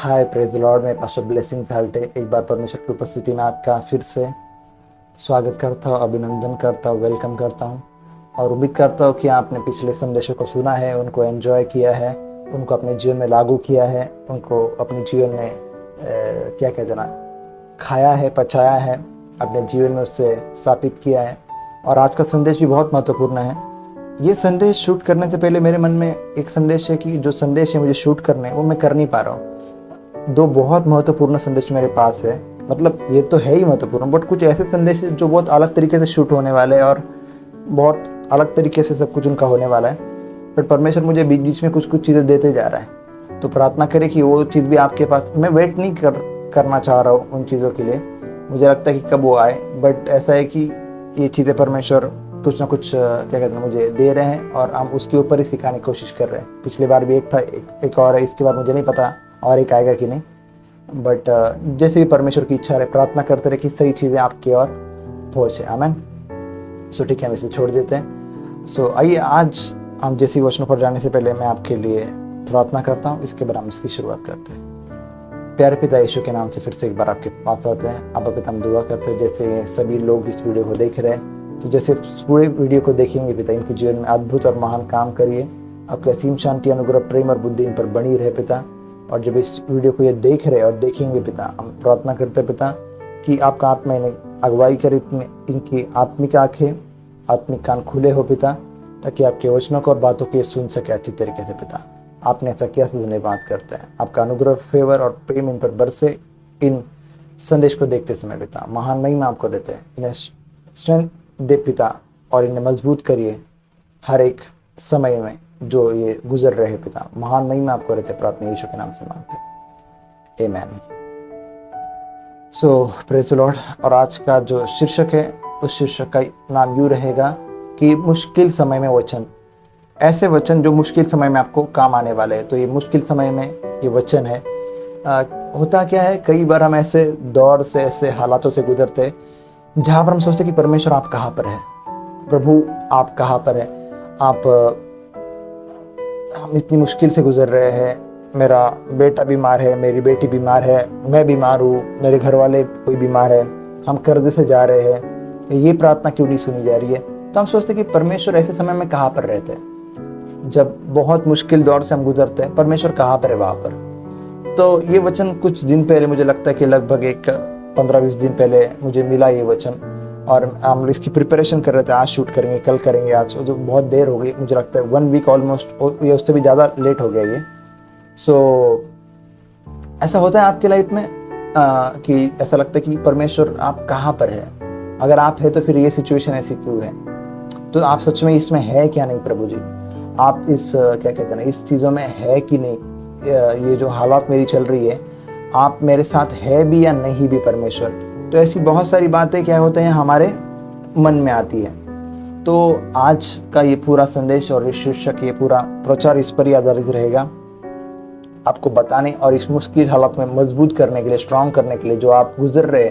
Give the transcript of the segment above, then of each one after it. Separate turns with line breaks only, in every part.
हाय praise Lord में pastor blessing साल्टे एक बार परमेश्वर की उपस्थिति में आपका फिर से स्वागत करता हूँ, अभिनंदन करता हूँ, वेलकम करता हूँ और उम्मीद करता हूँ कि आपने पिछले संदेशों को सुना है, उनको एंजॉय किया है, उनको अपने जीवन में लागू किया है, उनको अपने जीवन में क्या कहते हैं ना, खाया है, पचाया है, अपने जीवन में उससे स्थापित किया है। और आज का संदेश भी बहुत महत्वपूर्ण है। ये संदेश शूट करने से पहले मेरे मन में एक संदेश है कि जो संदेश है मुझे शूट करने वो मैं कर नहीं पा रहा हूँ। दो बहुत महत्वपूर्ण संदेश मेरे पास है, मतलब ये तो है ही महत्वपूर्ण, बट कुछ ऐसे संदेश है जो बहुत अलग तरीके से शूट होने वाले हैं और बहुत अलग तरीके से सब कुछ उनका होने वाला है। बट परमेश्वर मुझे बीच बीच में कुछ कुछ चीज़ें देते जा रहा है, तो प्रार्थना करें कि वो चीज़ भी आपके पास, मैं वेट नहीं करना चाह रहा हूँ उन चीज़ों के लिए, मुझे लगता है कि कब वो आए। बट ऐसा है कि ये चीज़ें परमेश्वर कुछ ना कुछ क्या कहते हैं मुझे दे रहे हैं और हम उसके ऊपर ही सिखाने की कोशिश कर रहे हैं। पिछली बार भी एक था, एक और है, इसके बाद मुझे नहीं पता और एक आएगा कि नहीं, बट जैसे भी परमेश्वर की इच्छा रहे, प्रार्थना करते रहे कि सही चीज़ें आपकी ओर पहुँचे। आमीन। सो ठीक है, हम इसे छोड़ देते हैं। सो आइए आज हम जैसे वचनों पर जाने से पहले मैं आपके लिए प्रार्थना करता हूँ, इसके बाद हम इसकी शुरुआत करते हैं। प्यारे पिता यीशु के नाम से फिर से एक बार आपके पास आते हैं। अब पिता हम दुआ करते हैं जैसे सभी लोग इस वीडियो को देख रहे हैं, तो जैसे पूरे वीडियो को देखेंगे पिता, इनके जीवन में अद्भुत और महान काम करिए। आपकी असीम शांति, अनुग्रह, प्रेम और बुद्धि इन पर बनी रहे पिता। और जब इस वीडियो को ये देख रहे और देखेंगे पिता, हम प्रार्थना करते पिता कि आपका आत्मा इन्हें अगुवाई करे, इनकी आत्मिक आंखें, आत्मिक कान खुले हो पिता, ताकि आपके वचनों को और बातों को ये सुन सके अच्छी तरीके से पिता। आपने ऐसा किया, से धन्यवाद करते हैं। आपका अनुग्रह, फेवर और प्रेम इन पर बरसे इन संदेश को देखते समय पिता। महान महिमा आपको देते हैं। इन्हें स्ट्रेंथ दे पिता और इन्हें मजबूत करिए हर एक समय में जो ये गुजर रहे पिता। महान महिमा आपको रहते, प्रार्थना यीशु के नाम से मांगते हैं, आमीन। सो प्रेज द लॉर्ड। और आज का जो शीर्षक है, उस शीर्षक का नाम यूँ रहेगा कि मुश्किल समय में वचन। ऐसे वचन जो मुश्किल समय में आपको काम आने वाले हैं। तो ये मुश्किल समय में ये वचन है। होता क्या है, कई बार हम ऐसे दौर से, ऐसे हालातों से गुजरते हैं जहाँ पर हम सोचते कि परमेश्वर आप कहाँ पर है, प्रभु आप कहाँ पर है, हम इतनी मुश्किल से गुजर रहे हैं, मेरा बेटा बीमार है, मेरी बेटी बीमार है, मैं बीमार हूँ, मेरे घर वाले कोई बीमार है, हम कर्ज से जा रहे हैं, ये प्रार्थना क्यों नहीं सुनी जा रही है। तो हम सोचते कि परमेश्वर ऐसे समय में कहाँ पर रहते हैं। जब बहुत मुश्किल दौर से हम गुजरते हैं, परमेश्वर कहाँ पर है वहाँ पर। तो ये वचन कुछ दिन पहले, मुझे लगता है कि लगभग एक 15-20 दिन पहले मुझे मिला ये वचन, और हम इसकी प्रिपरेशन कर रहे थे। आज शूट करेंगे, कल करेंगे, आज जो बहुत देर हो गई, मुझे लगता है 1 वीक ऑलमोस्ट, ये उससे भी ज़्यादा लेट हो गया ये। सो ऐसा होता है आपके लाइफ में कि ऐसा लगता है कि परमेश्वर आप कहाँ पर है। अगर आप है तो फिर ये सिचुएशन ऐसी क्यों है, तो आप सच में इसमें है क्या नहीं प्रभु जी, आप इस क्या कहते हैं ना, इस चीज़ों में है कि नहीं, ये जो हालात मेरी चल रही है आप मेरे साथ है भी या नहीं भी परमेश्वर। तो ऐसी बहुत सारी बातें क्या होते हैं हमारे मन में आती है। तो आज का ये पूरा संदेश और शीर्षक, ये पूरा प्रचार इस पर ही आधारित रहेगा, आपको बताने और इस मुश्किल हालात में मजबूत करने के लिए, स्ट्रांग करने के लिए, जो आप गुजर रहे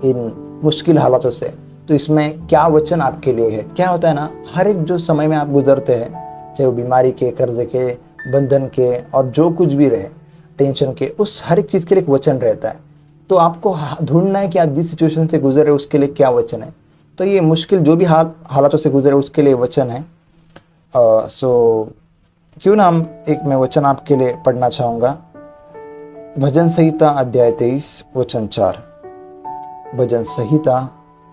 इन मुश्किल हालातों से, तो इसमें क्या वचन आपके लिए है। क्या होता है ना, हर एक जो समय में आप गुजरते हैं, चाहे वो बीमारी के, कर्ज के, बंधन के और जो कुछ भी रहे, टेंशन के, उस हर एक चीज़ के लिए एक वचन रहता है। तो आपको ढूंढना है कि आप जिस सिचुएशन से गुजर रहे उसके लिए क्या वचन है। तो ये मुश्किल जो भी हालातों से गुजरे उसके लिए वचन है। सो क्यों ना हम एक मैं वचन आपके लिए पढ़ना चाहूँगा। भजन संहिता अध्याय 23 वचन 4। भजन संहिता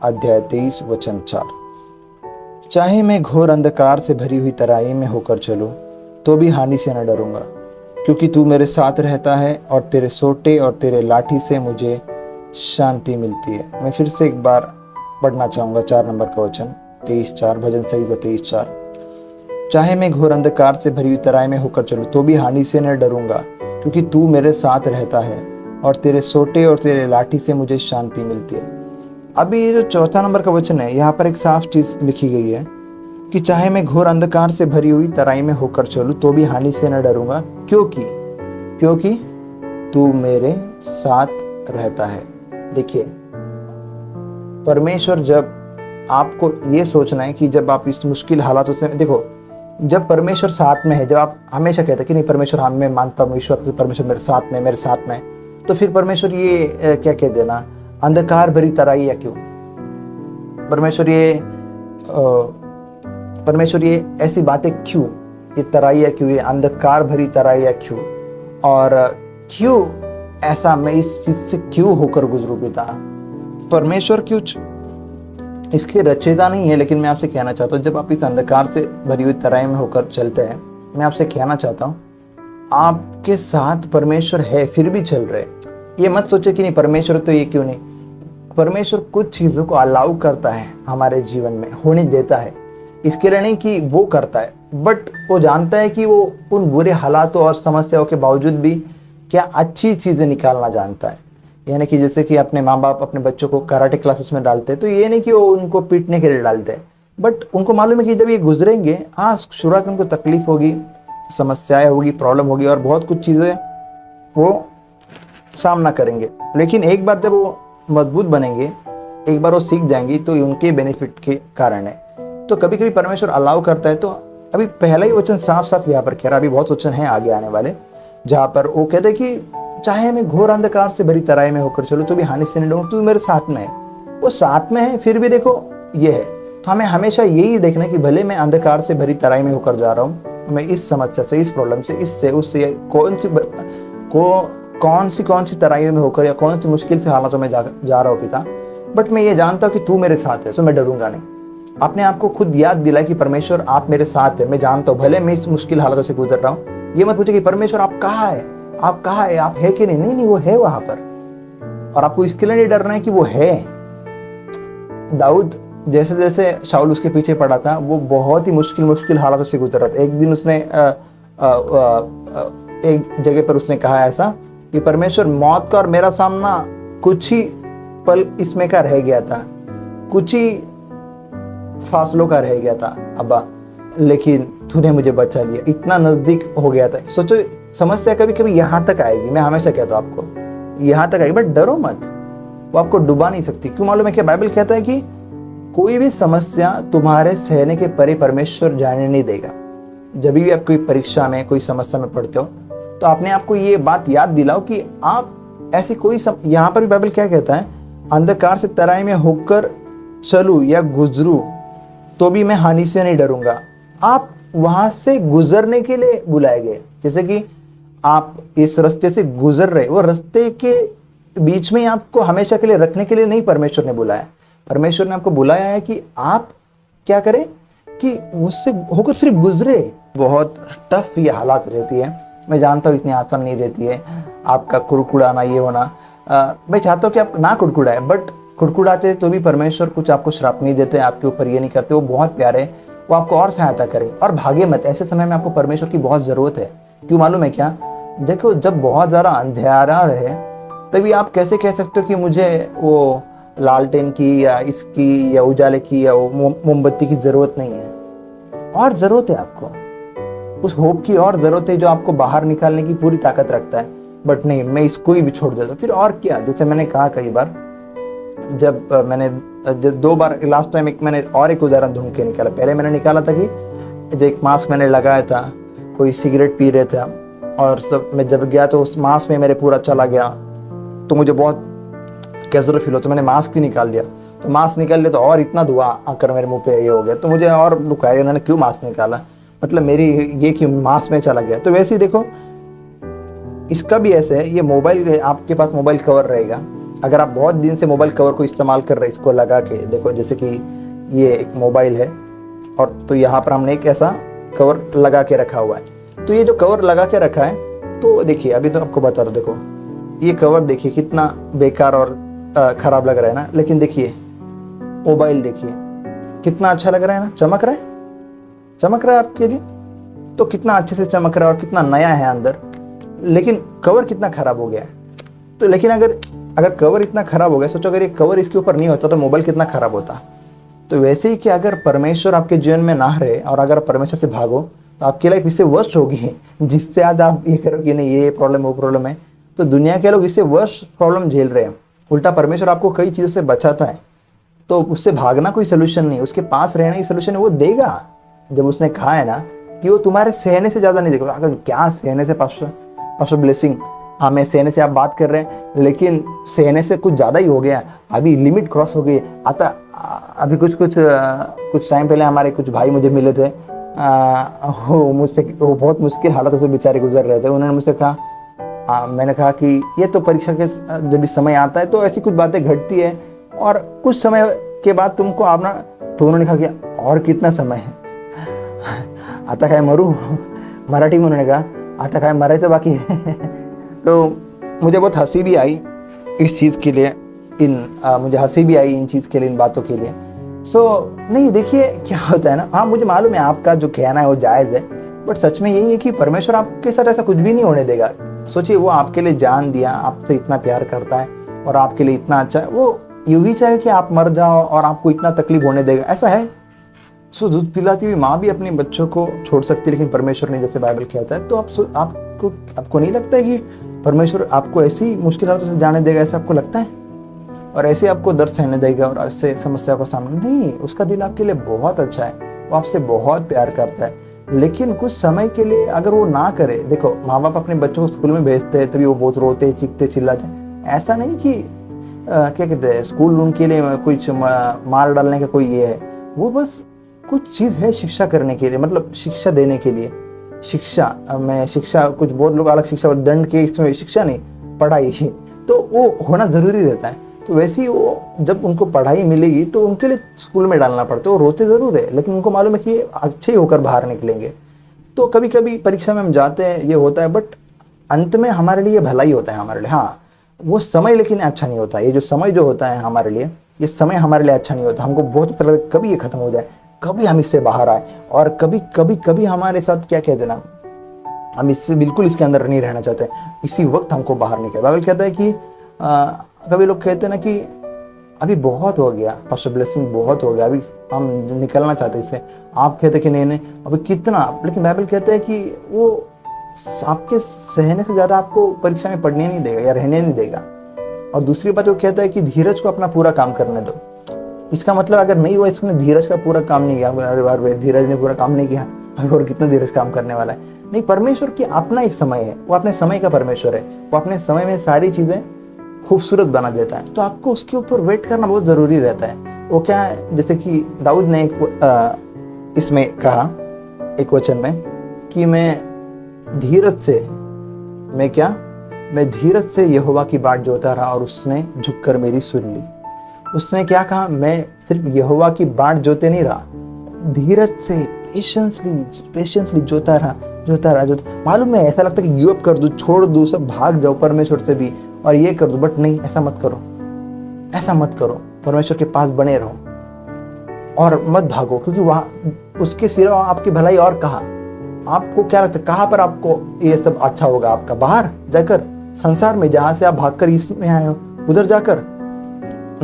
अध्याय 23 वचन 4। चाहे मैं घोर अंधकार से भरी हुई तराई में होकर चलूं, तो भी हानि से न डरूंगा, क्योंकि तू मेरे साथ रहता है और तेरे सोटे और तेरे लाठी से मुझे शांति मिलती है। मैं फिर से एक बार पढ़ना चाहूँगा 4 नंबर का वचन, 23:4, भजन संहिता 23:4। चाहे मैं घोर अंधकार से भरी हुई तराई में होकर चलूं, तो भी हानि से न डरूंगा, क्योंकि तू मेरे साथ रहता है और तेरे सोटे और तेरे लाठी से मुझे शांति मिलती है। अभी ये जो 4था नंबर का वचन है, यहाँ पर एक साफ चीज़ लिखी गई है कि चाहे मैं घोर अंधकार से भरी हुई तराई में होकर चलूं, तो भी हानि से न डरूंगा, क्योंकि तू मेरे साथ रहता है। देखिए, परमेश्वर, जब आपको ये सोचना है कि जब आप इस मुश्किल हालातों से, देखो जब परमेश्वर साथ में है, जब आप हमेशा कहते हैं कि नहीं परमेश्वर हम मैं मानता हूँ, विश्वास करता हूं, परमेश्वर मेरे साथ में, तो फिर परमेश्वर ये क्या कह देना, अंधकार भरी तराई या क्यों, परमेश्वर ये ऐसी बातें क्यों, ये तराइयाँ क्यों, ये अंधकार भरी तराइयाँ क्यों, और क्यों ऐसा मैं इस चीज से क्यों होकर गुजरूं पिता। परमेश्वर क्यों इसके रचयिता नहीं है, लेकिन मैं आपसे कहना चाहता हूँ जब आप इस अंधकार से भरी हुई तराई में होकर चलते हैं, मैं आपसे कहना चाहता हूँ आपके साथ परमेश्वर है फिर भी चल रहे। ये मत सोचे कि नहीं परमेश्वर तो ये क्यों नहीं, परमेश्वर कुछ चीज़ों को अलाउ करता है हमारे जीवन में, होने देता है, इसके लिए नहीं कि वो करता है, बट वो जानता है कि वो उन बुरे हालातों और समस्याओं के बावजूद भी क्या अच्छी चीज़ें निकालना जानता है। यानी कि जैसे कि अपने माँ बाप अपने बच्चों को कराटे क्लासेस में डालते हैं, तो ये नहीं कि वो उनको पीटने के लिए डालते हैं, बट उनको मालूम है कि जब ये गुजरेंगे, हाँ शुरुआत में उनको तकलीफ होगी, समस्याएं होगी, प्रॉब्लम होगी और बहुत कुछ चीज़ें वो सामना करेंगे, लेकिन एक बार जब वो मजबूत बनेंगे, एक बार वो सीख जाएंगी, तो उनके बेनिफिट के कारण है। तो कभी कभी परमेश्वर अलाउ करता है। तो अभी पहला ही वचन साफ साफ यहाँ पर कह रहा, अभी बहुत वचन हैं आगे आने वाले जहाँ पर वो कहते हैं कि चाहे मैं घोर अंधकार से भरी तराई में होकर चलूं तो भी हानि से नहीं डरूंगा, तू मेरे साथ में है। वो साथ में है फिर भी देखो ये है। तो हमें हमेशा यही देखना है कि भले मैं अंधकार से भरी तराई में होकर जा रहा हूँ, मैं इस समस्या से, इस प्रॉब्लम से, इससे उससे कौन सी तराई में होकर या कौन सी मुश्किल से हालातों में जा रहा हूँ पिता, बट मैं ये जानता हूँ कि तू मेरे साथ है, तो मैं डरूंगा नहीं। आपने आपको खुद याद दिलाया कि परमेश्वर आप मेरे साथ है, मैं जानता हूँ भले मैं इस मुश्किल हालातों से गुजर रहा हूँ। ये मत पूछे कि परमेश्वर आप कहाँ है, आप कहाँ है, आप है कि नहीं, नहीं वो है वहां पर, और आपको इसके लिए नहीं डरना है कि वो है। दाऊद जैसे जैसे शाऊल उसके पीछे पड़ा था, वो बहुत ही मुश्किल हालातों से गुजर रहा था। एक दिन उसने एक जगह पर उसने कहा ऐसा कि परमेश्वर मौत का और मेरा सामना कुछ ही पल इसमें का रह गया था, कुछ ही फासलों का रह गया था अब्बा, लेकिन तूने मुझे बचा लिया, इतना नजदीक हो गया था। सोचो समस्या कभी कभी यहाँ तक आएगी, मैं हमेशा कहता हूँ आपको यहाँ तक आएगी, बट डरो मत, वो आपको डुबा नहीं सकती। क्यों मालूम है क्या, बाइबल कहता है कि कोई भी समस्या तुम्हारे सहने के परे परमेश्वर जाने नहीं देगा। जब भी आप कोई परीक्षा में, कोई समस्या में पढ़ते हो, तो आपने आपको ये बात याद दिलाओ कि आप ऐसी कोई यहाँ पर भी बाइबल क्या कहता है, अंधकार से तराई में होकर चलूं या गुजरूं तो भी मैं हानि से नहीं डरूंगा। आप वहां से गुजरने के लिए बुलाए गए, जैसे कि आप इस रास्ते से गुजर रहे, वो रास्ते के बीच में आपको हमेशा के लिए रखने के लिए नहीं परमेश्वर ने बुलाया। परमेश्वर ने आपको बुलाया है कि आप क्या करें, कि उससे होकर सिर्फ गुजरे। बहुत टफ ये हालात रहती है, मैं जानता हूँ इतनी आसान नहीं रहती है। आपका कुड़कुड़ाना, ये होना, मैं चाहता हूँ कि आप ना कुड़कुड़ाए, बट कुड़कुड़ाते तो भी परमेश्वर कुछ आपको श्राप नहीं देते, आपके ऊपर ये नहीं करते, वो बहुत प्यारे, वो आपको और सहायता करें। और भागे मत, ऐसे समय में आपको परमेश्वर की बहुत ज़रूरत है। क्यों मालूम है क्या, देखो जब बहुत ज़्यादा अंधेरा रहे तभी आप कैसे कह सकते हो कि मुझे वो लालटेन की या इसकी या उजाले की या वो मोमबत्ती की ज़रूरत नहीं है, और ज़रूरत है आपको उस होप की, और ज़रूरत है जो आपको बाहर निकालने की पूरी ताकत रखता है। बट नहीं, मैं इसको ही भी छोड़ देता हूँ, फिर और क्या। जैसे मैंने कहा कई बार, जब मैंने 2 बार लास्ट टाइम मैंने और एक उदाहरण ढूंढ के निकाला। पहले मैंने निकाला था कि जो एक मास्क मैंने लगाया था, कोई सिगरेट पी रहे थे, और सब मैं जब गया तो उस मास्क में मेरे पूरा चला गया, तो मुझे बहुत कैसे फील हो, तो मैंने मास्क ही निकाल लिया। तो मास्क निकाल लिया तो और इतना धुआं आकर मेरे मुंह पे ये हो गया, तो मुझे और दुख आया, उन्होंने क्यों मास्क निकाला, मतलब मेरी ये कि मास्क में चला गया। तो वैसे ही देखो इसका भी ऐसे है, ये मोबाइल, आपके पास मोबाइल कवर रहेगा, अगर आप बहुत दिन से मोबाइल कवर को इस्तेमाल कर रहे हैं, इसको लगा के देखो, जैसे कि ये एक मोबाइल है और तो यहाँ पर हमने एक ऐसा कवर लगा के रखा हुआ है। तो ये जो कवर लगा के रखा है, तो देखिए अभी तो आपको बता रहा हूँ, देखो ये कवर देखिए कितना बेकार और ख़राब लग रहा है ना, लेकिन देखिए मोबाइल देखिए कितना अच्छा लग रहा है ना, चमक रहा है आपके लिए, तो कितना अच्छे से चमक रहा है और कितना नया है अंदर, लेकिन कवर कितना ख़राब हो गया है। तो लेकिन अगर कवर इतना ख़राब हो गया, सोचो अगर ये कवर इसके ऊपर नहीं होता तो मोबाइल कितना ख़राब होता। तो वैसे ही कि अगर परमेश्वर आपके जीवन में ना रहे और अगर परमेश्वर से भागो तो आपकी लाइफ इससे वर्स्ट होगी, जिससे आज आप ये करो कि नहीं ये प्रॉब्लम वो प्रॉब्लम है, तो दुनिया के लोग इससे वर्स्ट प्रॉब्लम झेल रहे हैं। उल्टा परमेश्वर आपको कई चीज़ों से बचाता है, तो उससे भागना कोई सोल्यूशन नहीं, उसके पास रहना ही सोल्यूशन है, वो देगा। जब उसने कहा है ना कि वो तुम्हारे सहने से ज़्यादा नहीं देखो। अगर क्या सहने से पास्टर ब्लेसिंग, हाँ मैं सहने से आप बात कर रहे हैं, लेकिन सहने से कुछ ज़्यादा ही हो गया, अभी लिमिट क्रॉस हो गई। अभी कुछ टाइम पहले हमारे कुछ भाई मुझे मिले थे, वो बहुत मुश्किल हालातों से बेचारे गुजर रहे थे। उन्होंने मुझसे कहा, मैंने कहा कि ये तो परीक्षा के जब भी समय आता है तो ऐसी कुछ बातें घटती है और कुछ समय के बाद तुमको आना। तो उन्होंने कहा कि और कितना समय है, आता काय मरू, मराठी में उन्होंने कहा आता काय मरायचं बाकी है। तो मुझे बहुत हंसी भी आई इस चीज़ के लिए, मुझे हंसी भी आई इन चीज़ के लिए, इन बातों के लिए। नहीं देखिए क्या होता है ना, हाँ मुझे मालूम है आपका जो कहना है वो जायज़ है, बट सच में यही है कि परमेश्वर आपके साथ ऐसा कुछ भी नहीं होने देगा। सोचिए वो आपके लिए जान दिया, आपसे इतना प्यार करता है और आपके लिए इतना अच्छा है, वो यूं ही चाहे कि आप मर जाओ और आपको इतना तकलीफ होने देगा, ऐसा है? दूध पिलाती हुई माँ भी अपने बच्चों को छोड़ सकती है, लेकिन परमेश्वर नहीं, जैसे बाइबल कहता है। तो आपको नहीं लगता है कि परमेश्वर आपको ऐसी मुश्किल हालातों से जाने देगा, ऐसा आपको लगता है? और ऐसे आपको दर्द सहने देगा और ऐसे समस्या का सामना नहीं। उसका दिल आपके लिए बहुत अच्छा है, वो आपसे बहुत प्यार करता है, लेकिन कुछ समय के लिए अगर वो ना करे। देखो माँ बाप अपने बच्चों को स्कूल में भेजते हैं, तभी वो बहुत रोते चीखते चिल्लाते, ऐसा नहीं कि क्या कहते हैं स्कूल उनके लिए कुछ मार डालने का कोई ये है, वो बस कुछ चीज़ है शिक्षा करने के लिए, मतलब शिक्षा देने के लिए। शिक्षा कुछ बहुत लोग अलग शिक्षा, दंड के इसमें शिक्षा नहीं, पढ़ाई, तो वो होना ज़रूरी रहता है। तो वैसे ही वो जब उनको पढ़ाई मिलेगी तो उनके लिए स्कूल में डालना पड़ता है। वो रोते ज़रूर है, लेकिन उनको मालूम है कि ये अच्छे ही होकर बाहर निकलेंगे। तो कभी कभी परीक्षा में हम जाते हैं, ये होता है, बट अंत में हमारे लिए भला ही होता है हमारे लिए। हाँ वो समय लेकिन अच्छा नहीं होता, ये जो समय जो होता है हमारे लिए, ये समय हमारे लिए अच्छा नहीं होता। हमको बहुत अच्छा लगता है कभी ये खत्म हो जाए, कभी हम इससे बाहर आए, और कभी हमारे साथ क्या कहते हैं ना, हम इससे बिल्कुल इसके अंदर नहीं रहना चाहते, इसी वक्त हमको बाहर निकले। बाइबल कहता है कि कभी लोग कहते हैं ना कि अभी बहुत हो गया, पास्टर ब्लेसिंग बहुत हो गया, अभी हम निकलना चाहते हैं इससे। आप कहते हैं कि नहीं अभी कितना, लेकिन बाइबल कहता है कि वो आपके सहने से ज़्यादा आपको परीक्षा में पढ़ने नहीं देगा या रहने नहीं देगा। और दूसरी बात वो कहता है कि धीरज को अपना पूरा काम करने दो। इसका मतलब अगर नहीं हुआ, इसने धीरज का पूरा काम नहीं किया, अरे बार धीरज ने पूरा काम नहीं किया, अभी और कितना धीरज काम करने वाला है। नहीं, परमेश्वर की अपना एक समय है, वो अपने समय का परमेश्वर है, वो अपने समय में सारी चीज़ें खूबसूरत बना देता है। तो आपको उसके ऊपर वेट करना बहुत ज़रूरी रहता है। वो क्या है, जैसे कि दाऊद ने इसमें कहा एक वचन में कि मैं धीरज से यहोवा की बाट जोता रहा और उसने झुककर मेरी सुन ली। उसने क्या कहा, मैं सिर्फ यहोवा की बाट जोते नहीं रहा, धीरज से पेशेंसली जोता रहा। मालूम है ऐसा लगता है कि गिव अप कर दूं, छोड़ दूं, सब भाग जाओ परमेश्वर से भी और ये कर दो, बट नहीं, ऐसा मत करो। परमेश्वर के पास बने रहो और मत भागो, क्योंकि वहां उसके सिवा आपकी भलाई और कहाँ। आपको क्या लगता है कहाँ पर आपको ये सब अच्छा होगा? आपका बाहर जाकर, संसार में, जहां से आप भागकर इसमें आए हो, उधर जाकर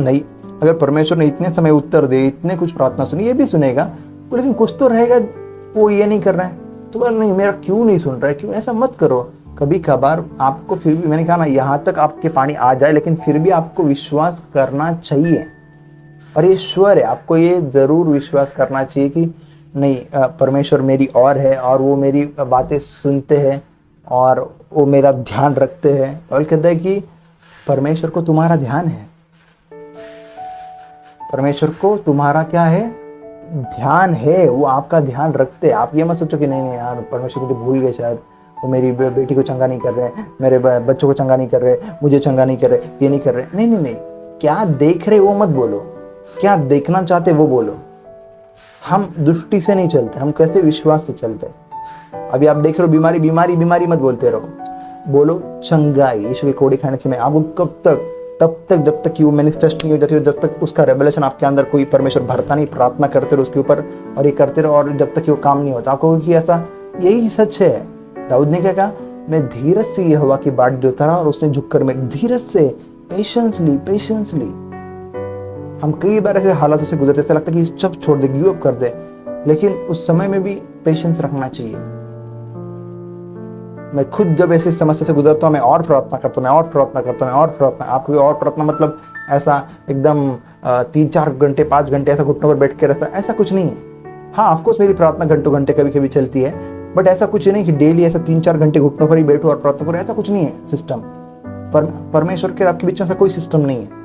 नहीं। अगर परमेश्वर ने इतने समय उत्तर दे, इतने कुछ प्रार्थना सुनी, ये भी सुनेगा, लेकिन कुछ तो रहेगा वो ये नहीं कर रहा है, तो नहीं मेरा क्यों नहीं सुन रहा है, क्यों? ऐसा मत करो। कभी कभार आपको फिर भी, मैंने कहा ना, यहाँ तक आपके पानी आ जाए, लेकिन फिर भी आपको विश्वास करना चाहिए, और ये श्योर है, आपको ये ज़रूर विश्वास करना चाहिए कि नहीं, परमेश्वर मेरी और है, और वो मेरी बातें सुनते हैं और वो मेरा ध्यान रखते हैं। और कहता है कि परमेश्वर को तुम्हारा ध्यान है, परमेश्वर को तुम्हारा क्या है, ध्यान है, वो आपका ध्यान रखते हैं। आप ये मत सोचो कि नहीं यार परमेश्वर मुझे भूल गए, शायद वो मेरी बेटी को चंगा नहीं कर रहे, मेरे बच्चों को चंगा नहीं कर रहे, मुझे चंगा नहीं कर रहे, ये नहीं कर रहे। नहीं, क्या देख रहे वो मत बोलो, क्या देखना चाहते वो बोलो। हम दृष्टि से नहीं चलते, हम कैसे विश्वास से चलते। अभी आप देख रहे हो बीमारी मत बोलते रहो, बोलो चंगाई। यीशु के कोड़े खाने से मैं आपको तब तक जब तक कि वो मैनिफेस्ट नहीं हो जाती, जब तक उसका रेवलेशन आपके अंदर कोई परमेश्वर भरता नहीं। प्रार्थना करते रहो उसके ऊपर और ये करते रहो, और जब तक वो काम नहीं होता आपको कि ऐसा, यही सच है। दाऊद ने क्या कहा, मैं धीरज से यहोवा की बाट जोता रहा और उसने झुककर मैं धीरज से पेशेंसली। हम कई बार ऐसे हालातों से गुजरते, ऐसा लगता है कि सब छोड़ दे, गिव अप कर दे, लेकिन उस समय में भी पेशेंस रखना चाहिए। मैं खुद जब ऐसी समस्या से गुजरता हूँ, मैं और प्रार्थना करता हूँ। आपको भी और प्रार्थना मतलब ऐसा एकदम 3-4 घंटे 5 घंटे ऐसा घुटनों पर बैठ के रहता, ऐसा कुछ नहीं है। हाँ ऑफकोर्स मेरी प्रार्थना घंटों घंटे कभी कभी चलती है, बट ऐसा कुछ नहीं कि डेली ऐसा 3-4 घंटे घुटनों पर ही बैठो और प्रार्थना करो, ऐसा कुछ नहीं है सिस्टम। परमेश्वर के आपके बीच में ऐसा कोई सिस्टम नहीं है।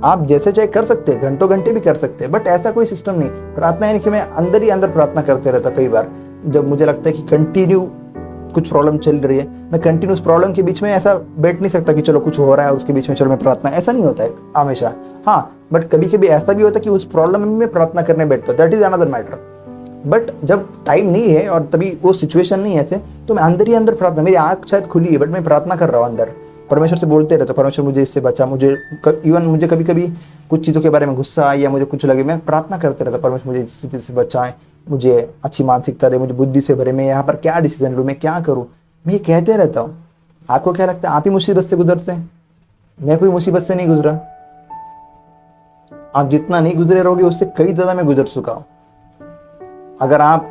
आप जैसे चाहे कर सकते हैं, घंटों घंटे भी कर सकते हैं, बट ऐसा कोई सिस्टम नहीं। प्रार्थना यानी कि मैं अंदर ही अंदर प्रार्थना करते रहता। कई बार जब मुझे लगता है कि कंटिन्यू कुछ प्रॉब्लम चल रही है, मैं कंटिन्यूस प्रॉब्लम के बीच में ऐसा बैठ नहीं सकता कि चलो कुछ हो रहा है उसके बीच में चलो मैं प्रार्थना, ऐसा नहीं होता है हमेशा। हाँ बट कभी कभी ऐसा भी होता है कि उस प्रॉब्लम में मैं प्रार्थना करने बैठता हूँ, that is another matter. But जब टाइम नहीं है और तभी वो सिचुएशन नहीं है ऐसे, तो मैं अंदर ही अंदर प्रार्थना, मेरी आँख शायद खुली है बट मैं प्रार्थना कर रहा हूँ अंदर, परमेश्वर से बोलते रहता हूँ, परमेश्वर मुझे इससे बचा, मुझे इवन मुझे कभी कभी कुछ चीज़ों के बारे में गुस्सा आए या मुझे कुछ लगे, मैं प्रार्थना करते रहता हूँ, परमेश्वर मुझे इस चीज़ से बचाए, मुझे अच्छी मानसिकता दे, मुझे बुद्धि से भरे, मैं यहाँ पर क्या डिसीजन लूँ, मैं क्या करूँ, मैं ये कहते रहता हूँ। आपको क्या लगता है आप ही मुसीबत से गुजरते हैं? मैं कोई मुसीबत से नहीं गुजरा। आप जितना नहीं गुजरे रहोगे उससे कई ज़्यादा मैं गुजर चुका हूँ। अगर आप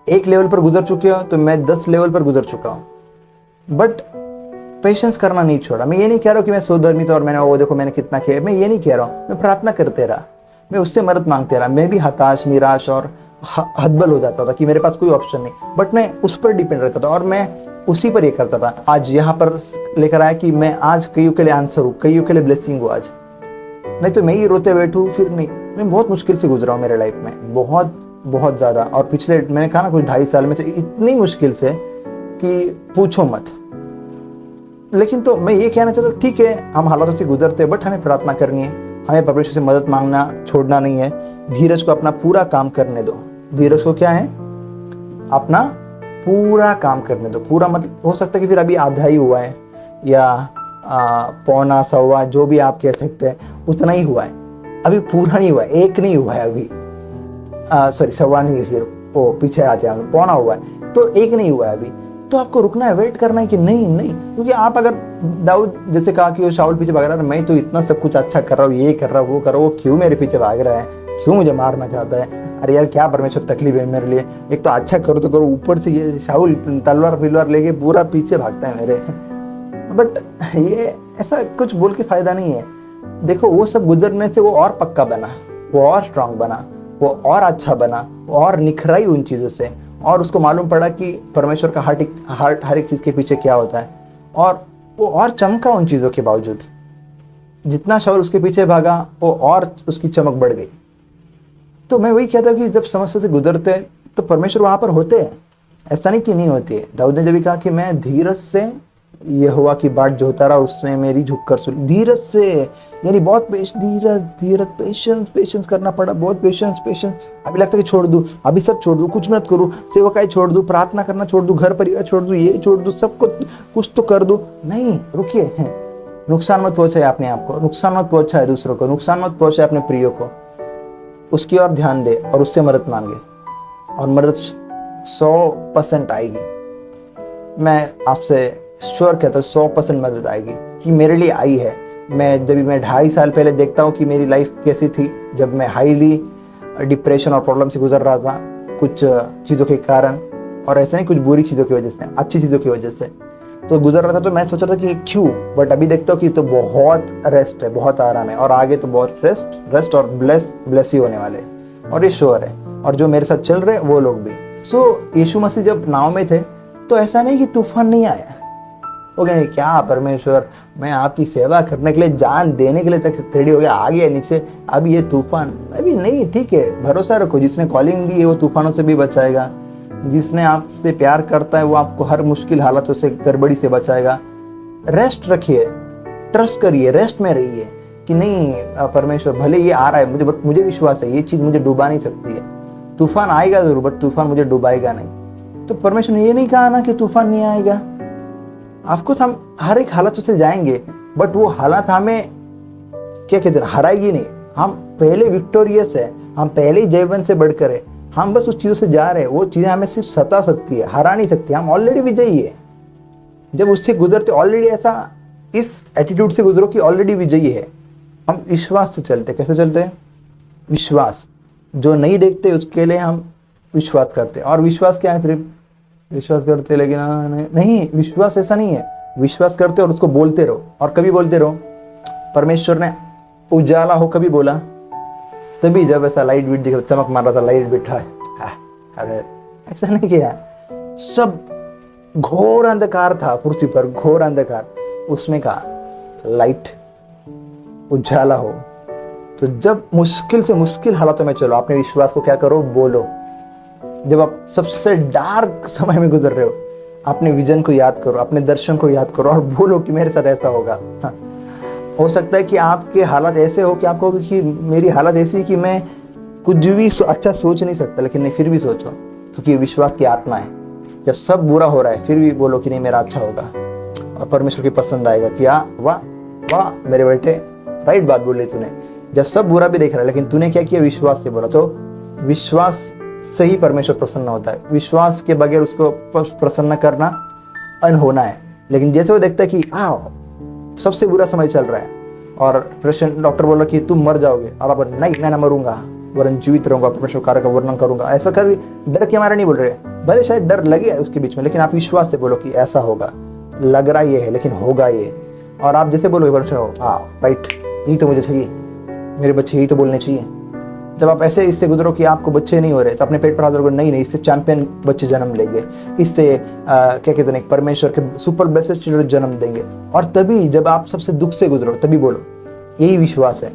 एक लेवल पर गुजर चुके हो तो मैं 10 लेवल पर गुजर चुका हूँ। बट पेशेंस करना नहीं छोड़ा। मैं ये नहीं कह रहा हूँ कि मैं स्वधर्मी था और मैंने वो देखो मैंने कितना किया, मैं ये नहीं कह रहा हूँ। मैं प्रार्थना करते रहा, मैं उससे मदद मांगते रहा। मैं भी हताश, निराश और हतबल हो जाता था कि मेरे पास कोई ऑप्शन नहीं, बट मैं उस पर डिपेंड रहता था और मैं उसी पर ये करता था। आज यहाँ पर लेकर आया कि मैं आज कईयों के लिए आंसर हूँ, कईयों के लिए ब्लेसिंग हूँ आज। नहीं तो मैं ही रोते बैठूँ फिर नहीं। मैं बहुत मुश्किल से गुजरा हूँ मेरे लाइफ में, बहुत बहुत ज़्यादा। और पिछले मैंने कहा ना कुछ 2.5 साल में से इतनी मुश्किल से कि पूछो मत। लेकिन तो मैं ये कहना चाहता हूँ ठीक है हम हालातों से गुजरते हैं, बट हमें प्रार्थना करनी है, हमें परमेश्वर से मदद मांगना छोड़ना नहीं है। धीरज को अपना पूरा काम करने दो। धीरज को क्या है? अपना पूरा काम करने दो। पूरा मतलब हो सकता है कि फिर अभी आधा ही हुआ है या पौना सवा जो भी आप कह सकते हैं उतना ही हुआ है, अभी पूरा नहीं हुआ है, एक नहीं हुआ है अभी, सॉरी सवा नहीं, फिर वो पीछे आते हैं पौना हुआ है, तो एक नहीं हुआ है अभी। तो आपको रुकना है, वेट करना है कि नहीं, क्योंकि आप अगर दाऊद जैसे कहा कि वो शाऊल पीछे भाग रहा है, मैं तो इतना सब कुछ अच्छा कर रहा हूँ, ये कर रहा हूँ, वो कर रहा हूँ, वो क्यों मेरे पीछे भाग रहा है, क्यों मुझे मारना चाहता है? अरे यार क्या परमेश्वर तकलीफ है मेरे लिए, एक तो अच्छा करो तो करो, ऊपर से ये शाऊल तलवार लेके पूरा पीछे भागता है मेरे। बट ये ऐसा कुछ बोल के फायदा नहीं है। देखो वो सब गुजरने से वो और पक्का बना, वो और स्ट्रांग बना, वो और अच्छा बना, वो और निखराई उन चीज़ों से, और उसको मालूम पड़ा कि परमेश्वर का हर एक चीज़ के पीछे क्या होता है, और वो और चमका उन चीज़ों के बावजूद। जितना शाऊल उसके पीछे भागा वो और उसकी चमक बढ़ गई। तो मैं वही कहता कि जब समस्या से गुजरते हैं तो परमेश्वर वहाँ पर होते हैं, ऐसा नहीं कि नहीं होती है। दाऊद ने जब भी कहा कि मैं धीरज से यहोवा की बाट जोता रहा, उसने मेरी झुककर सुनी। धीरज से यानी बहुत धीरज पेशेंस करना पड़ा, बहुत पेशेंस। अभी लगता है कि छोड़ दूँ, अभी सब छोड़ दूँ, कुछ मत करूँ, सेवकाई छोड़ दूँ, प्रार्थना करना छोड़ दूँ, घर परिवार छोड़ दूँ, ये छोड़ दूँ, सब कुछ तो कर दूँ। नहीं, रुकिए, नुकसान मत पहुँचाए अपने आप को, नुकसान मत पहुँचाए दूसरों को, नुकसान मत पहुँचाए अपने प्रियो को। उसकी ओर ध्यान दे और उससे मदद मांगे, और मदद 100% आएगी। मैं आपसे श्योर कहता हूँ 100% मदद आएगी, कि मेरे लिए आई है। मैं 2.5 साल पहले देखता हूँ कि मेरी लाइफ कैसी थी, जब मैं हाईली डिप्रेशन और प्रॉब्लम से गुजर रहा था कुछ चीज़ों के कारण, और ऐसे नहीं कुछ बुरी चीज़ों की वजह से, अच्छी चीज़ों की वजह से तो गुजर रहा था। तो मैं सोच रहा था कि क्यों, बट अभी देखता हूँ कि तो बहुत रेस्ट है, बहुत आराम है, और आगे तो बहुत रेस्ट और ब्लेस ही होने वाले, और ये श्योर है। और जो मेरे साथ चल रहे हैं वो लोग भी। यीशु मसीह जब नाव में थे तो ऐसा नहीं कि तूफान नहीं आया। वो कहेंगे क्या परमेश्वर, मैं आपकी सेवा करने के लिए, जान देने के लिए तक रेडी हो गया, आ गया नीचे, अब ये तूफान। अभी नहीं, ठीक है, भरोसा रखो, जिसने कॉलिंग दी है वो तूफानों से भी बचाएगा। जिसने आपसे प्यार करता है वो आपको हर मुश्किल हालातों से, गड़बड़ी से बचाएगा। रेस्ट रखिए, ट्रस्ट करिए, रेस्ट में रहिए कि नहीं परमेश्वर भले ये आ रहा है, मुझे विश्वास है ये चीज़ मुझे डुबा नहीं सकती है। तूफान आएगा जरूर, बट तूफान मुझे डुबाएगा नहीं। तो परमेश्वर ने ये नहीं कहा ना कि तूफान नहीं आएगा। ऑफकोर्स हम हर एक हालातों से जाएंगे, बट वो हालात हमें क्या कहते हैं, हराएगी नहीं। हम पहले विक्टोरियस है, हम पहले ही जयवंत से बढ़कर है। हम बस उस चीज़ों से जा रहे हैं, वो चीज़ें हमें सिर्फ सता सकती है, हरा नहीं सकती। हम ऑलरेडी विजयी है। जब उससे गुजरते ऑलरेडी ऐसा इस एटीट्यूड से गुजरो कि ऑलरेडी विजयी है। हम विश्वास से चलते। कैसे चलते हैं? विश्वास। जो नहीं देखते उसके लिए हम विश्वास करते। और विश्वास क्या है? सिर्फ विश्वास करते, लेकिन नहीं, विश्वास ऐसा नहीं है। विश्वास करते और उसको बोलते रहो, और कभी बोलते रहो। परमेश्वर ने उजाला हो कभी बोला, तभी जब ऐसा लाइट बीट दिख रहा, चमक मार रहा था, लाइट बिठा है, अरे ऐसा नहीं किया। सब घोर अंधकार था पृथ्वी पर, घोर अंधकार, उसमें कहा लाइट, उजाला हो। तो जब मुश्किल से मुश्किल हालातों में चलो, अपने विश्वास को क्या करो, बोलो। जब आप सबसे डार्क समय में गुजर रहे हो, अपने विजन को याद करो, अपने दर्शन को याद करो और बोलो कि मेरे साथ ऐसा होगा। हाँ। हो सकता है कि आपके हालात ऐसे हो कि आपको कि मेरी हालत ऐसी है कि मैं कुछ भी अच्छा सोच नहीं सकता, लेकिन नहीं, फिर भी सोचो, क्योंकि विश्वास की आत्मा है। जब सब बुरा हो रहा है फिर भी बोलो कि नहीं मेरा अच्छा होगा, और परमेश्वर की पसंद आएगा कि हाँ वाह वाह मेरे बेटे, राइट बात बोली तूने। जब सब बुरा भी देख रहा है लेकिन तूने क्या किया, विश्वास से बोला, तो विश्वास से ही परमेश्वर प्रसन्न होता है। विश्वास के बगैर उसको प्रसन्न करना अनहोना है। लेकिन जैसे वो देखता है कि सबसे बुरा समय चल रहा है और पेशेंट, डॉक्टर बोला कि तुम मर जाओगे, और आप नहीं मैं ना मरूंगा, वरन जीवित रहूंगा, परमेश्वर कार्य का वर्णन करूंगा, ऐसा कर, डर के मारे नहीं बोल रहे, भले शायद डर लगे उसके बीच में, लेकिन आप विश्वास से बोलो कि ऐसा होगा, लग रहा ये है लेकिन होगा ये। और आप जैसे बोलोगे परमेश्वर, राइट, यही तो मुझे चाहिए, मेरे बच्चे यही तो बोलने चाहिए। जब आप ऐसे इससे गुजरो कि आपको बच्चे नहीं हो रहे, तो अपने पेट पर हाथ रखो, नहीं इससे चैंपियन बच्चे जन्म लेंगे, इससे क्या कहते हैं, परमेश्वर के सुपर ब्लेस्ड चिल्ड्रन जन्म देंगे। और तभी जब आप सबसे दुख से गुजरो तभी बोलो, यही विश्वास है,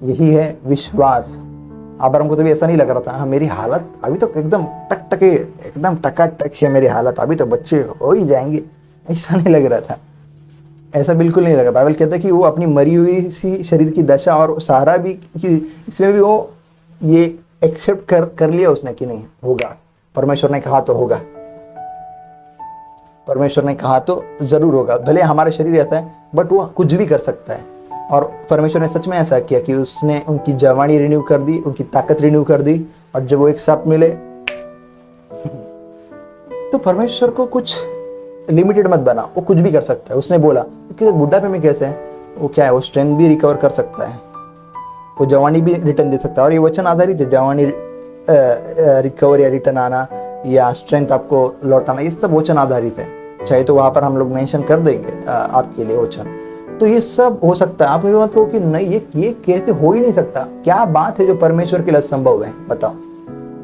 यही है विश्वास। अब्राहम को तभी ऐसा नहीं लग रहा था, हाँ मेरी हालत अभी तो एकदम टकटके, एकदम टकाटक है मेरी हालत, अभी तो बच्चे हो ही जाएंगे, ऐसा नहीं लग रहा था, ऐसा बिल्कुल नहीं लगा। बाइबल कहता है कि वो अपनी मरी हुई सी शरीर की दशा और सहारा भी, इसमें भी वो ये एक्सेप्ट कर लिया उसने कि नहीं होगा, परमेश्वर ने कहा तो होगा, परमेश्वर ने कहा तो जरूर होगा। भले हमारा शरीर ऐसा है बट वो कुछ भी कर सकता है, और परमेश्वर ने सच में ऐसा किया कि उसने उनकी जवानी रिन्यू कर दी, उनकी ताकत रिन्यू कर दी, और जब वो एक साथ मिले तो परमेश्वर को कुछ लिमिटेड मत बना, वो कुछ भी कर सकता है। उसने बोला कि बुढ़ापे में कैसे है, वो क्या है, वो स्ट्रेंथ भी रिकवर कर सकता है, वो जवानी भी रिटर्न दे सकता है। और ये वचन आधारित है, जवानी रिकवर या रिटर्न आना या स्ट्रेंथ आपको लौटाना, ये सब वचन आधारित है। चाहे तो वहाँ पर हम लोग मेंशन कर देंगे आपके लिए वचन, तो ये सब हो सकता है। आप ये मत कहो कि नहीं ये कैसे हो ही नहीं सकता। क्या बात है जो परमेश्वर के लिए असंभव है, बताओ,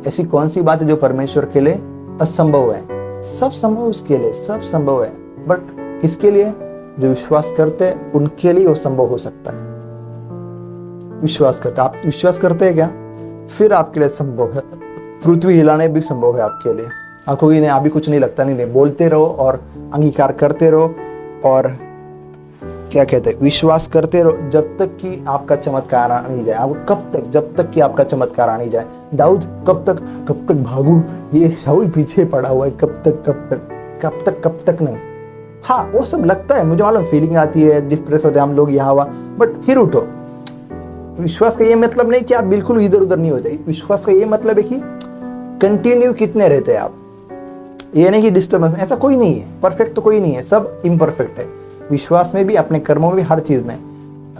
ऐसी कौन सी बात है जो परमेश्वर के लिए असंभव है? सब संभव उसके लिए, सब संभव है, बट किसके लिए? जो विश्वास करते हैं उनके लिए वो संभव हो सकता है। विश्वास करते, आप विश्वास करते हैं क्या, फिर आपके लिए संभव है। पृथ्वी हिलाने भी संभव है आपके लिए। आपको नहीं अभी कुछ नहीं लगता, नहीं बोलते रहो और अंगीकार करते रहो और क्या कहते हैं, विश्वास करते रहो जब तक कि आपका चमत्कार आ नहीं जाए। आपको कब तक? जब तक कि आपका चमत्कार आ नहीं जाए। दाऊद कब तक भागू, ये शाऊल पीछे पड़ा हुआ है, कब तक नहीं। हाँ वो सब लगता है, मुझे मालूम, फीलिंग आती है, डिप्रेस होते हैं हम लोग, यहाँ हुआ, बट फिर उठो। विश्वास का ये मतलब नहीं कि आप बिल्कुल इधर उधर नहीं होते। विश्वास का ये मतलब है कि कंटिन्यू कितने रहते हैं आप, ये नहीं कि डिस्टर्बेंस, ऐसा कोई नहीं है। परफेक्ट तो कोई नहीं है, सब इम्परफेक्ट है। विश्वास में भी, अपने कर्मों में भी, हर चीज में।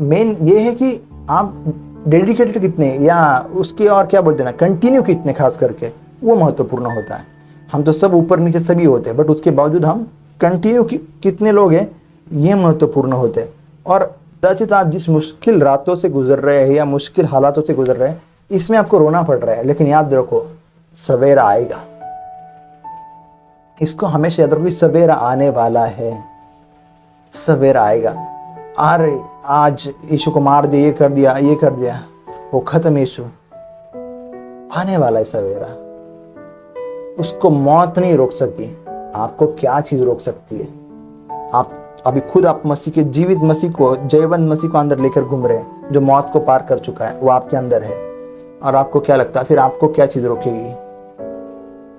मेन ये है कि आप डेडिकेटेड कितने, या उसके और क्या बोलते हैं ना, कंटिन्यू कितने, खास करके वो महत्वपूर्ण होता है। हम तो सब ऊपर नीचे सभी होते हैं, बट उसके बावजूद हम कंटिन्यू कितने लोग हैं, ये महत्वपूर्ण होते हैं। और कदाचित आप जिस मुश्किल रातों से गुजर रहे हैं या मुश्किल हालातों से गुजर रहे हैं, इसमें आपको रोना पड़ रहा है, लेकिन याद रखो सवेरा आएगा। इसको हमेशा याद रखो, सवेरा आने वाला है, सवेरा आएगा। अरे आज यीशु को मार दिया, ये कर दिया, वो खत्म, यीशु आने वाला है सवेरा। उसको मौत नहीं रोक सकी, आपको क्या चीज रोक सकती है? आप अभी खुद आप मसीह के, जीवित मसीह को, जयवंत मसीह को अंदर लेकर घूम रहे हैं, जो मौत को पार कर चुका है, वो आपके अंदर है। और आपको क्या लगता है, फिर आपको क्या चीज रोकेगी?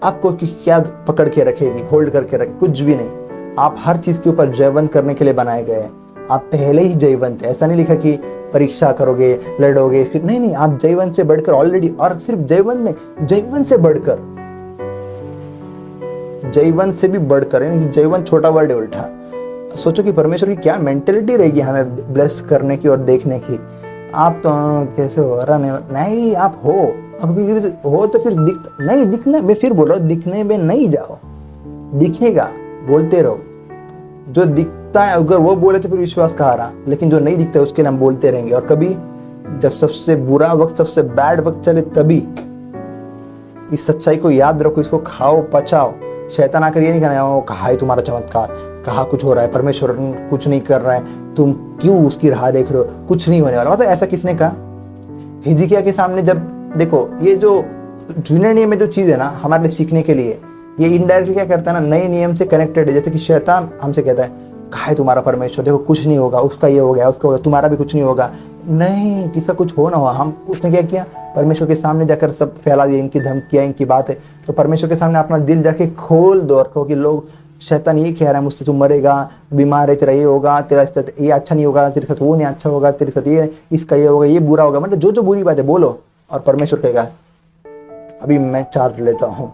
आपको क्या पकड़ के रखेगी, होल्ड करके रखे? कुछ भी नहीं। आप हर चीज के ऊपर जयवंत करने के लिए बनाए गए हैं। आप पहले ही जयवंत है। ऐसा नहीं लिखा कि परीक्षा करोगे, लड़ोगे, फिर नहीं, आप जयवंत से बढ़कर ऑलरेडी, और सिर्फ जयवंत नहीं, जयवंत से बढ़कर, जयवंत से भी बढ़कर, यानी जयवंत छोटा वर्ड है उल्टा। सोचो कि परमेश्वर की क्या मेंटेलिटी रहेगी हमें ब्लेस करने की और देखने की। आप तो कैसे हो रहा नहीं, आप हो, अभी हो तो फिर दिखने में, फिर बोलो, दिखने में नहीं जाओ, दिखेगा, बोलते रहो। जो दिखता है अगर वो बोले तो फिर विश्वास कहाँ रहा, लेकिन जो नहीं दिखता है उसके लिए हम बोलते रहेंगे। और कभी जब सबसे बुरा वक्त, सबसे बैड वक्त चले तभी। इस सच्चाई को याद रखो, इसको खाओ, पचाओ। शैतान आकर ये नहीं कहना ओ कहा है तुम्हारा चमत्कार, कहा कुछ हो रहा है, परमेश्वर कुछ नहीं कर रहा है, तुम क्यों उसकी राह देख रहे हो, कुछ नहीं होने वाला। मतलब ऐसा किसने कहा? हिजकिय्याह के सामने जब देखो, ये जो जूने नियम में जो चीज़ है ना हमारे लिए सीखने के लिए, ये इनडायरेक्टली क्या करता है ना, नए नियम से कनेक्टेड है। जैसे कि शैतान हमसे कहता है कहा है तुम्हारा परमेश्वर, देखो कुछ नहीं होगा, उसका ये हो गया, उसका हो गया, तुम्हारा भी कुछ नहीं होगा। नहीं, किसका कुछ हो ना हो। हम उसने क्या किया, परमेश्वर के सामने जाकर सब फैला दिया, इनकी धमकियाँ, इनकी बातें। तो परमेश्वर के सामने अपना दिल जाके खोल दो और कहो कि लोग, शैतान ये कह रहा है मुझसे, तू मरेगा, बीमार है, तेरा ये होगा, तेरा साथ ये अच्छा नहीं होगा, तेरे साथ वो नहीं अच्छा होगा, तेरे साथ ये, इसका ये होगा, ये बुरा होगा। मतलब जो जो बुरी बात है बोलो, और परमेश्वर कहेगा अभी मैं चार्ज लेता हूँ।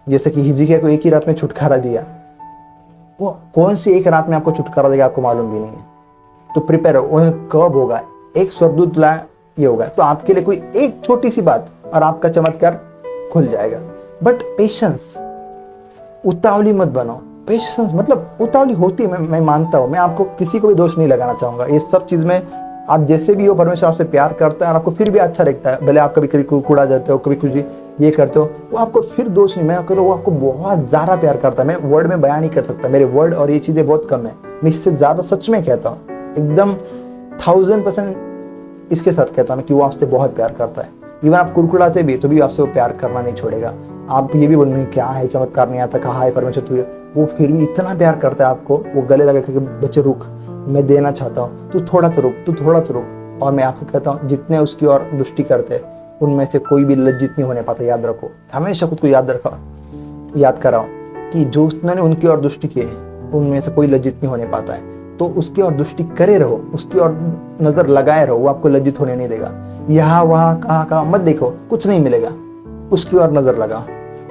जैसे कि हिजकिय्याह को एक ही रात में छुटकारा दिया, वो कौन सी एक रात में आपको छुटकारा देगा आपको मालूम भी नहीं है। तो प्रिपेयर हो, कब होगा, एक स्वर्गदूत ला ये होगा। तो आपके लिए कोई एक छोटी सी बात और आपका चमत्कार खुल जाएगा। बट पेशेंस, उतावली मत बनो। पेशेंस मतलब उतावली होती है, मैं मानता हूँ, मैं आपको किसी को भी दोष नहीं लगाना चाहूँगा। ये सब चीज़ में आप जैसे भी हो, परमेश्वर आपसे प्यार करता है और आपको फिर भी अच्छा लगता है। भले आप कभी कभी कुड़ा जाते हो, कभी कुछ ये करते हो, वो आपको फिर दोष नहीं, मैं करो, वो आपको बहुत ज़्यादा प्यार करता है। मैं वर्ड में बयान नहीं कर सकता, मेरे वर्ड और ये चीज़ें बहुत कम है। मैं इससे ज़्यादा सच में कहता हूँ, एकदम 1000% इसके साथ कहता हूँ कि वो आपसे बहुत प्यार करता है। इवन आप कुड़कुड़ाते भी तो भी आपसे वो प्यार करना नहीं छोड़ेगा। आप ये भी बोलेंगे क्या है, चमत्कार नहीं आता, कहा है परमेश्वर तू, वो फिर भी इतना प्यार करता है आपको। वो गले लगा के बच्चे रुक, मैं देना चाहता हूँ, तू थोड़ा तो रुक, तू थोड़ा तो रुक। और मैं आपको कहता हूँ जितने उसकी ओर दृष्टि करते हैं उनमें से कोई भी लज्जित नहीं होने पाता। याद रखो, हमेशा खुद को याद कराओ कि जो उसने उनकी ओर दृष्टि की उनमें से कोई लज्जित नहीं होने पाता है। तो उसकी ओर दृष्टि करे रहो, उसकी ओर नजर लगाए रहो, वो आपको लज्जित होने नहीं देगा। यहाँ वहाँ कहाँ मत देखो, कुछ नहीं मिलेगा, उसकी ओर नजर लगाओ।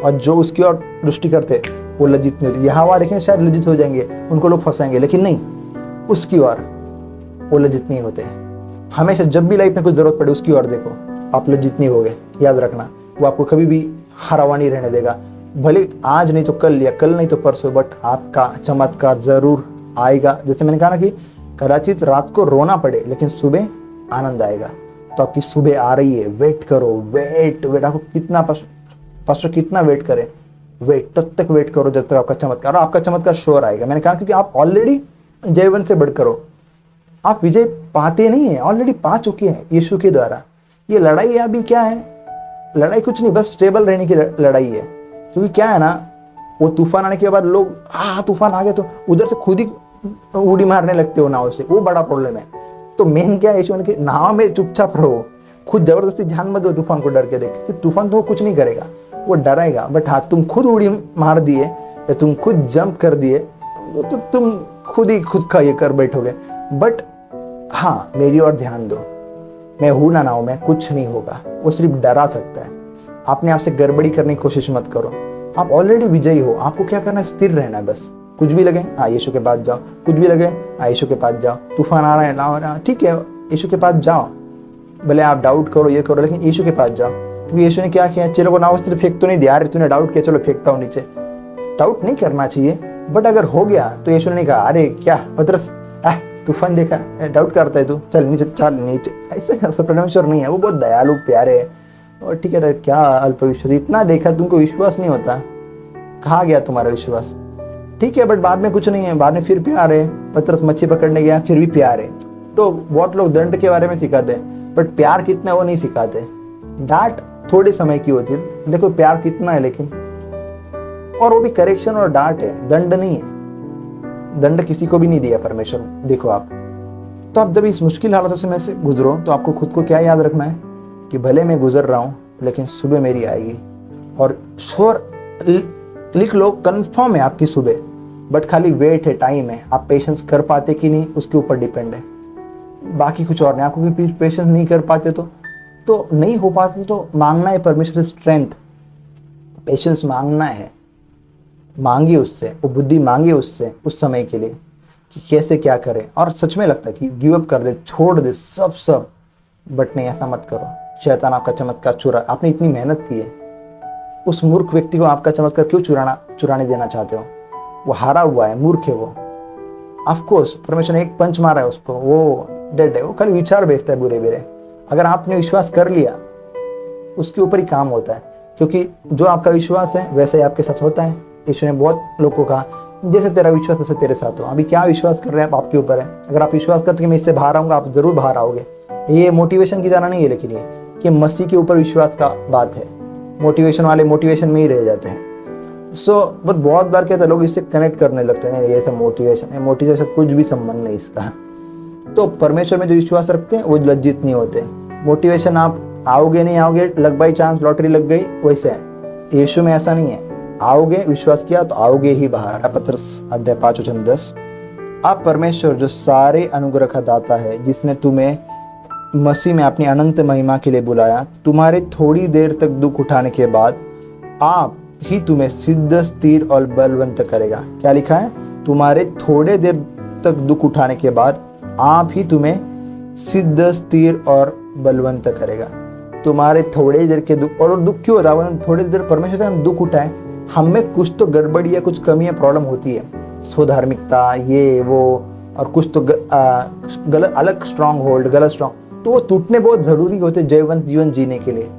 और जो उसकी ओर दृष्टि करते वो लज्जित नहीं होते। यहाँ वहाँ देखेंगे शायद लज्जित हो जाएंगे, उनको लोग फंसाएंगे, लेकिन नहीं, उसकी ओर वो लज्जित नहीं होते। हमेशा जब भी लाइफ में कुछ जरूरत पड़े उसकी ओर देखो, आप लज्जित नहीं होगे। याद रखना, वो आपको कभी भी हरावा नहीं रहने देगा। भले आज नहीं तो कल, या कल नहीं तो परसों, बट आपका चमत्कार जरूर आएगा। जैसे मैंने कहा ना कि कदाचित रात को रोना पड़े लेकिन सुबह आनंद आएगा। तो आपकी सुबह आ रही है, वेट करो, वेट। आपको कितना पास्टर कितना वेट करें, वेट, तब तक वेट करो जब तक आपका चमत्कार, और आपका चमत्कार श्योर आएगा। मैंने कहा क्योंकि आप ऑलरेडी जयवंत से बढ़कर हो, आप विजय पाते नहीं है, ऑलरेडी पा चुके हैं यीशु के द्वारा। ये लड़ाई अभी क्या है, लड़ाई कुछ नहीं, बस स्टेबल रहने की लड़ाई है। क्योंकि क्या है ना, वो तूफान आने के बाद लोग तूफान आ गया तो उधर से खुद ही उड़ी मारने लगते हो नाव से, वो बड़ा प्रॉब्लम है। तो मेन क्या है, यीशु ने कि नाव में चुपचाप रहो, खुद जबरदस्ती ध्यान मत दो तूफान को डर के देख, क्योंकि तूफान तो वो कुछ नहीं करेगा, वो डराएगा। बट हाँ, तुम खुद उड़ी मार दिए या तुम खुद जंप कर दिए तो तुम खुद का ये कर बैठोगे। बट हाँ, मेरी ओर ध्यान दो, मैं हूं ना हूं, मैं कुछ नहीं होगा। वो सिर्फ डरा सकता है। अपने आप से गड़बड़ी करने की कोशिश मत करो, आप ऑलरेडी विजयी हो। आपको क्या करना है, स्थिर रहना है बस। कुछ भी लगे यीशु के पास जाओ, कुछ भी लगे यीशु के पास जाओ। तूफान आ रहा है ना हो रहा, ठीक है, यीशु के पास जाओ। भले आप डाउट करो, ये करो, लेकिन यीशु के पास जाओ। क्योंकि यीशु ने क्या किया, चलो को नाव सिर्फ फेंक तो नहीं दिया, अरे तूने डाउट किया चलो फेंकता हूँ नीचे। डाउट नहीं करना चाहिए, बट अगर हो गया तो यीशु ने कहा अरे क्या पतरस, तूफान देखा, डाउट करता है तू, चल नीचे। ऐसे परमेश्वर नहीं है, वो बहुत दयालु प्यारे है। और ठीक है, क्या अल्पविश्वास, इतना देखा तुमको विश्वास नहीं होता, कहाँ गया तुम्हारा विश्वास? ठीक है, बट बाद में कुछ नहीं है, बाद में फिर प्यार है। पतरस मच्छी पकड़ने गया, फिर भी प्यार है। तो बहुत लोग दंड के बारे में सिखाते हैं, बट प्यार कितना है वो नहीं सिखाते। डांट थोड़े समय की होती है, देखो प्यार कितना है लेकिन, और वो भी करेक्शन और डांट है, दंड नहीं है। दंड किसी को भी नहीं दिया परमेश्वर, देखो आप। तो आप जब इस मुश्किल हालातों से में से गुजरो तो आपको खुद को क्या याद रखना है कि भले मैं गुजर रहा हूँ लेकिन सुबह मेरी आएगी। और श्योर लिख लो, कंफर्म है आपकी सुबह, बट खाली वेट है, टाइम है। आप पेशेंस कर पाते कि नहीं उसके ऊपर डिपेंड है, बाकी कुछ और नहीं। आपको भी पेशेंस नहीं कर पाते तो नहीं हो पाते तो मांगना है परमेश्वर से स्ट्रेंथ, पेशेंस मांगना है। मांगिए उससे, वो बुद्धि मांगिए उससे उस समय के लिए कि कैसे क्या करें। और सच में लगता है कि गिव अप कर दे, छोड़ दे सब, बट नहीं, ऐसा मत करो। शैतान आपका चमत्कार चुरा, आपने इतनी मेहनत की है, उस मूर्ख व्यक्ति को आपका चमत्कार क्यों चुराने देना चाहते हो? वो हारा हुआ है, मूर्ख है वो। ऑफ कोर्स परमेश्वर ने एक पंच मारा है उसको, वो डेड है, वो खाली विचार भेजता है बुरे बुरे। अगर आपने विश्वास कर लिया, उसके ऊपर ही काम होता है, क्योंकि जो आपका विश्वास है वैसे ही आपके साथ होता है। यीशु ने बहुत लोगों को कहा जैसे तेरा विश्वास वैसे तेरे साथ हो। अभी क्या विश्वास कर रहे हैं आप, आपके ऊपर है। अगर आप विश्वास करते कि मैं इससे बाहर आऊँगा, आप ज़रूर बाहर आओगे। ये मोटिवेशन की तरह नहीं है, लेकिन ये कि मसीह के ऊपर विश्वास का बात है। मोटिवेशन वाले मोटिवेशन में ही रह जाते हैं। बट बहुत बार क्या होता है, लोग इससे कनेक्ट करने लगते हैं, ये सब मोटिवेशन है, मोटिवेशन कुछ भी संबंध नहीं इसका। तो परमेश्वर में जो विश्वास रखते हैं वो लज्जित नहीं होते। मोटिवेशन आप आओगे नहीं आओगे, लग बाई चांस लॉटरी लग गई, वैसे है। यीशु में ऐसा नहीं है, आओगे, विश्वास किया तो आओगे ही बाहर। पत्रस अध्याय 5:10, आप परमेश्वर जो सारे अनुग्रह का दाता है, जिसने तुम्हें मसीह में अपनी अनंत महिमा के लिए बुलाया, तुम्हारे थोड़ी देर तक दुख उठाने के बाद आप ही तुम्हें सिद्ध, स्थिर और बलवंत करेगा। क्या लिखा है? तुम्हारे थोड़े देर तक दुख उठाने के बाद आप ही तुम्हें सिद्ध, स्थिर और बलवंत करेगा। तुम्हारे थोड़े देर के दुख, और दुख क्यों होता है? थोड़ी देर परमेश्वर से हम दुख उठाएं, हमें कुछ तो गड़बड़ी है, कुछ कमी है, प्रॉब्लम होती है, स्वधार्मिकता, ये वो, और कुछ तो गलत, अलग स्ट्रांग होल्ड, गलत स्ट्रांग, तो वो टूटने बहुत ज़रूरी होते जयवंत जीवन जीने के लिए।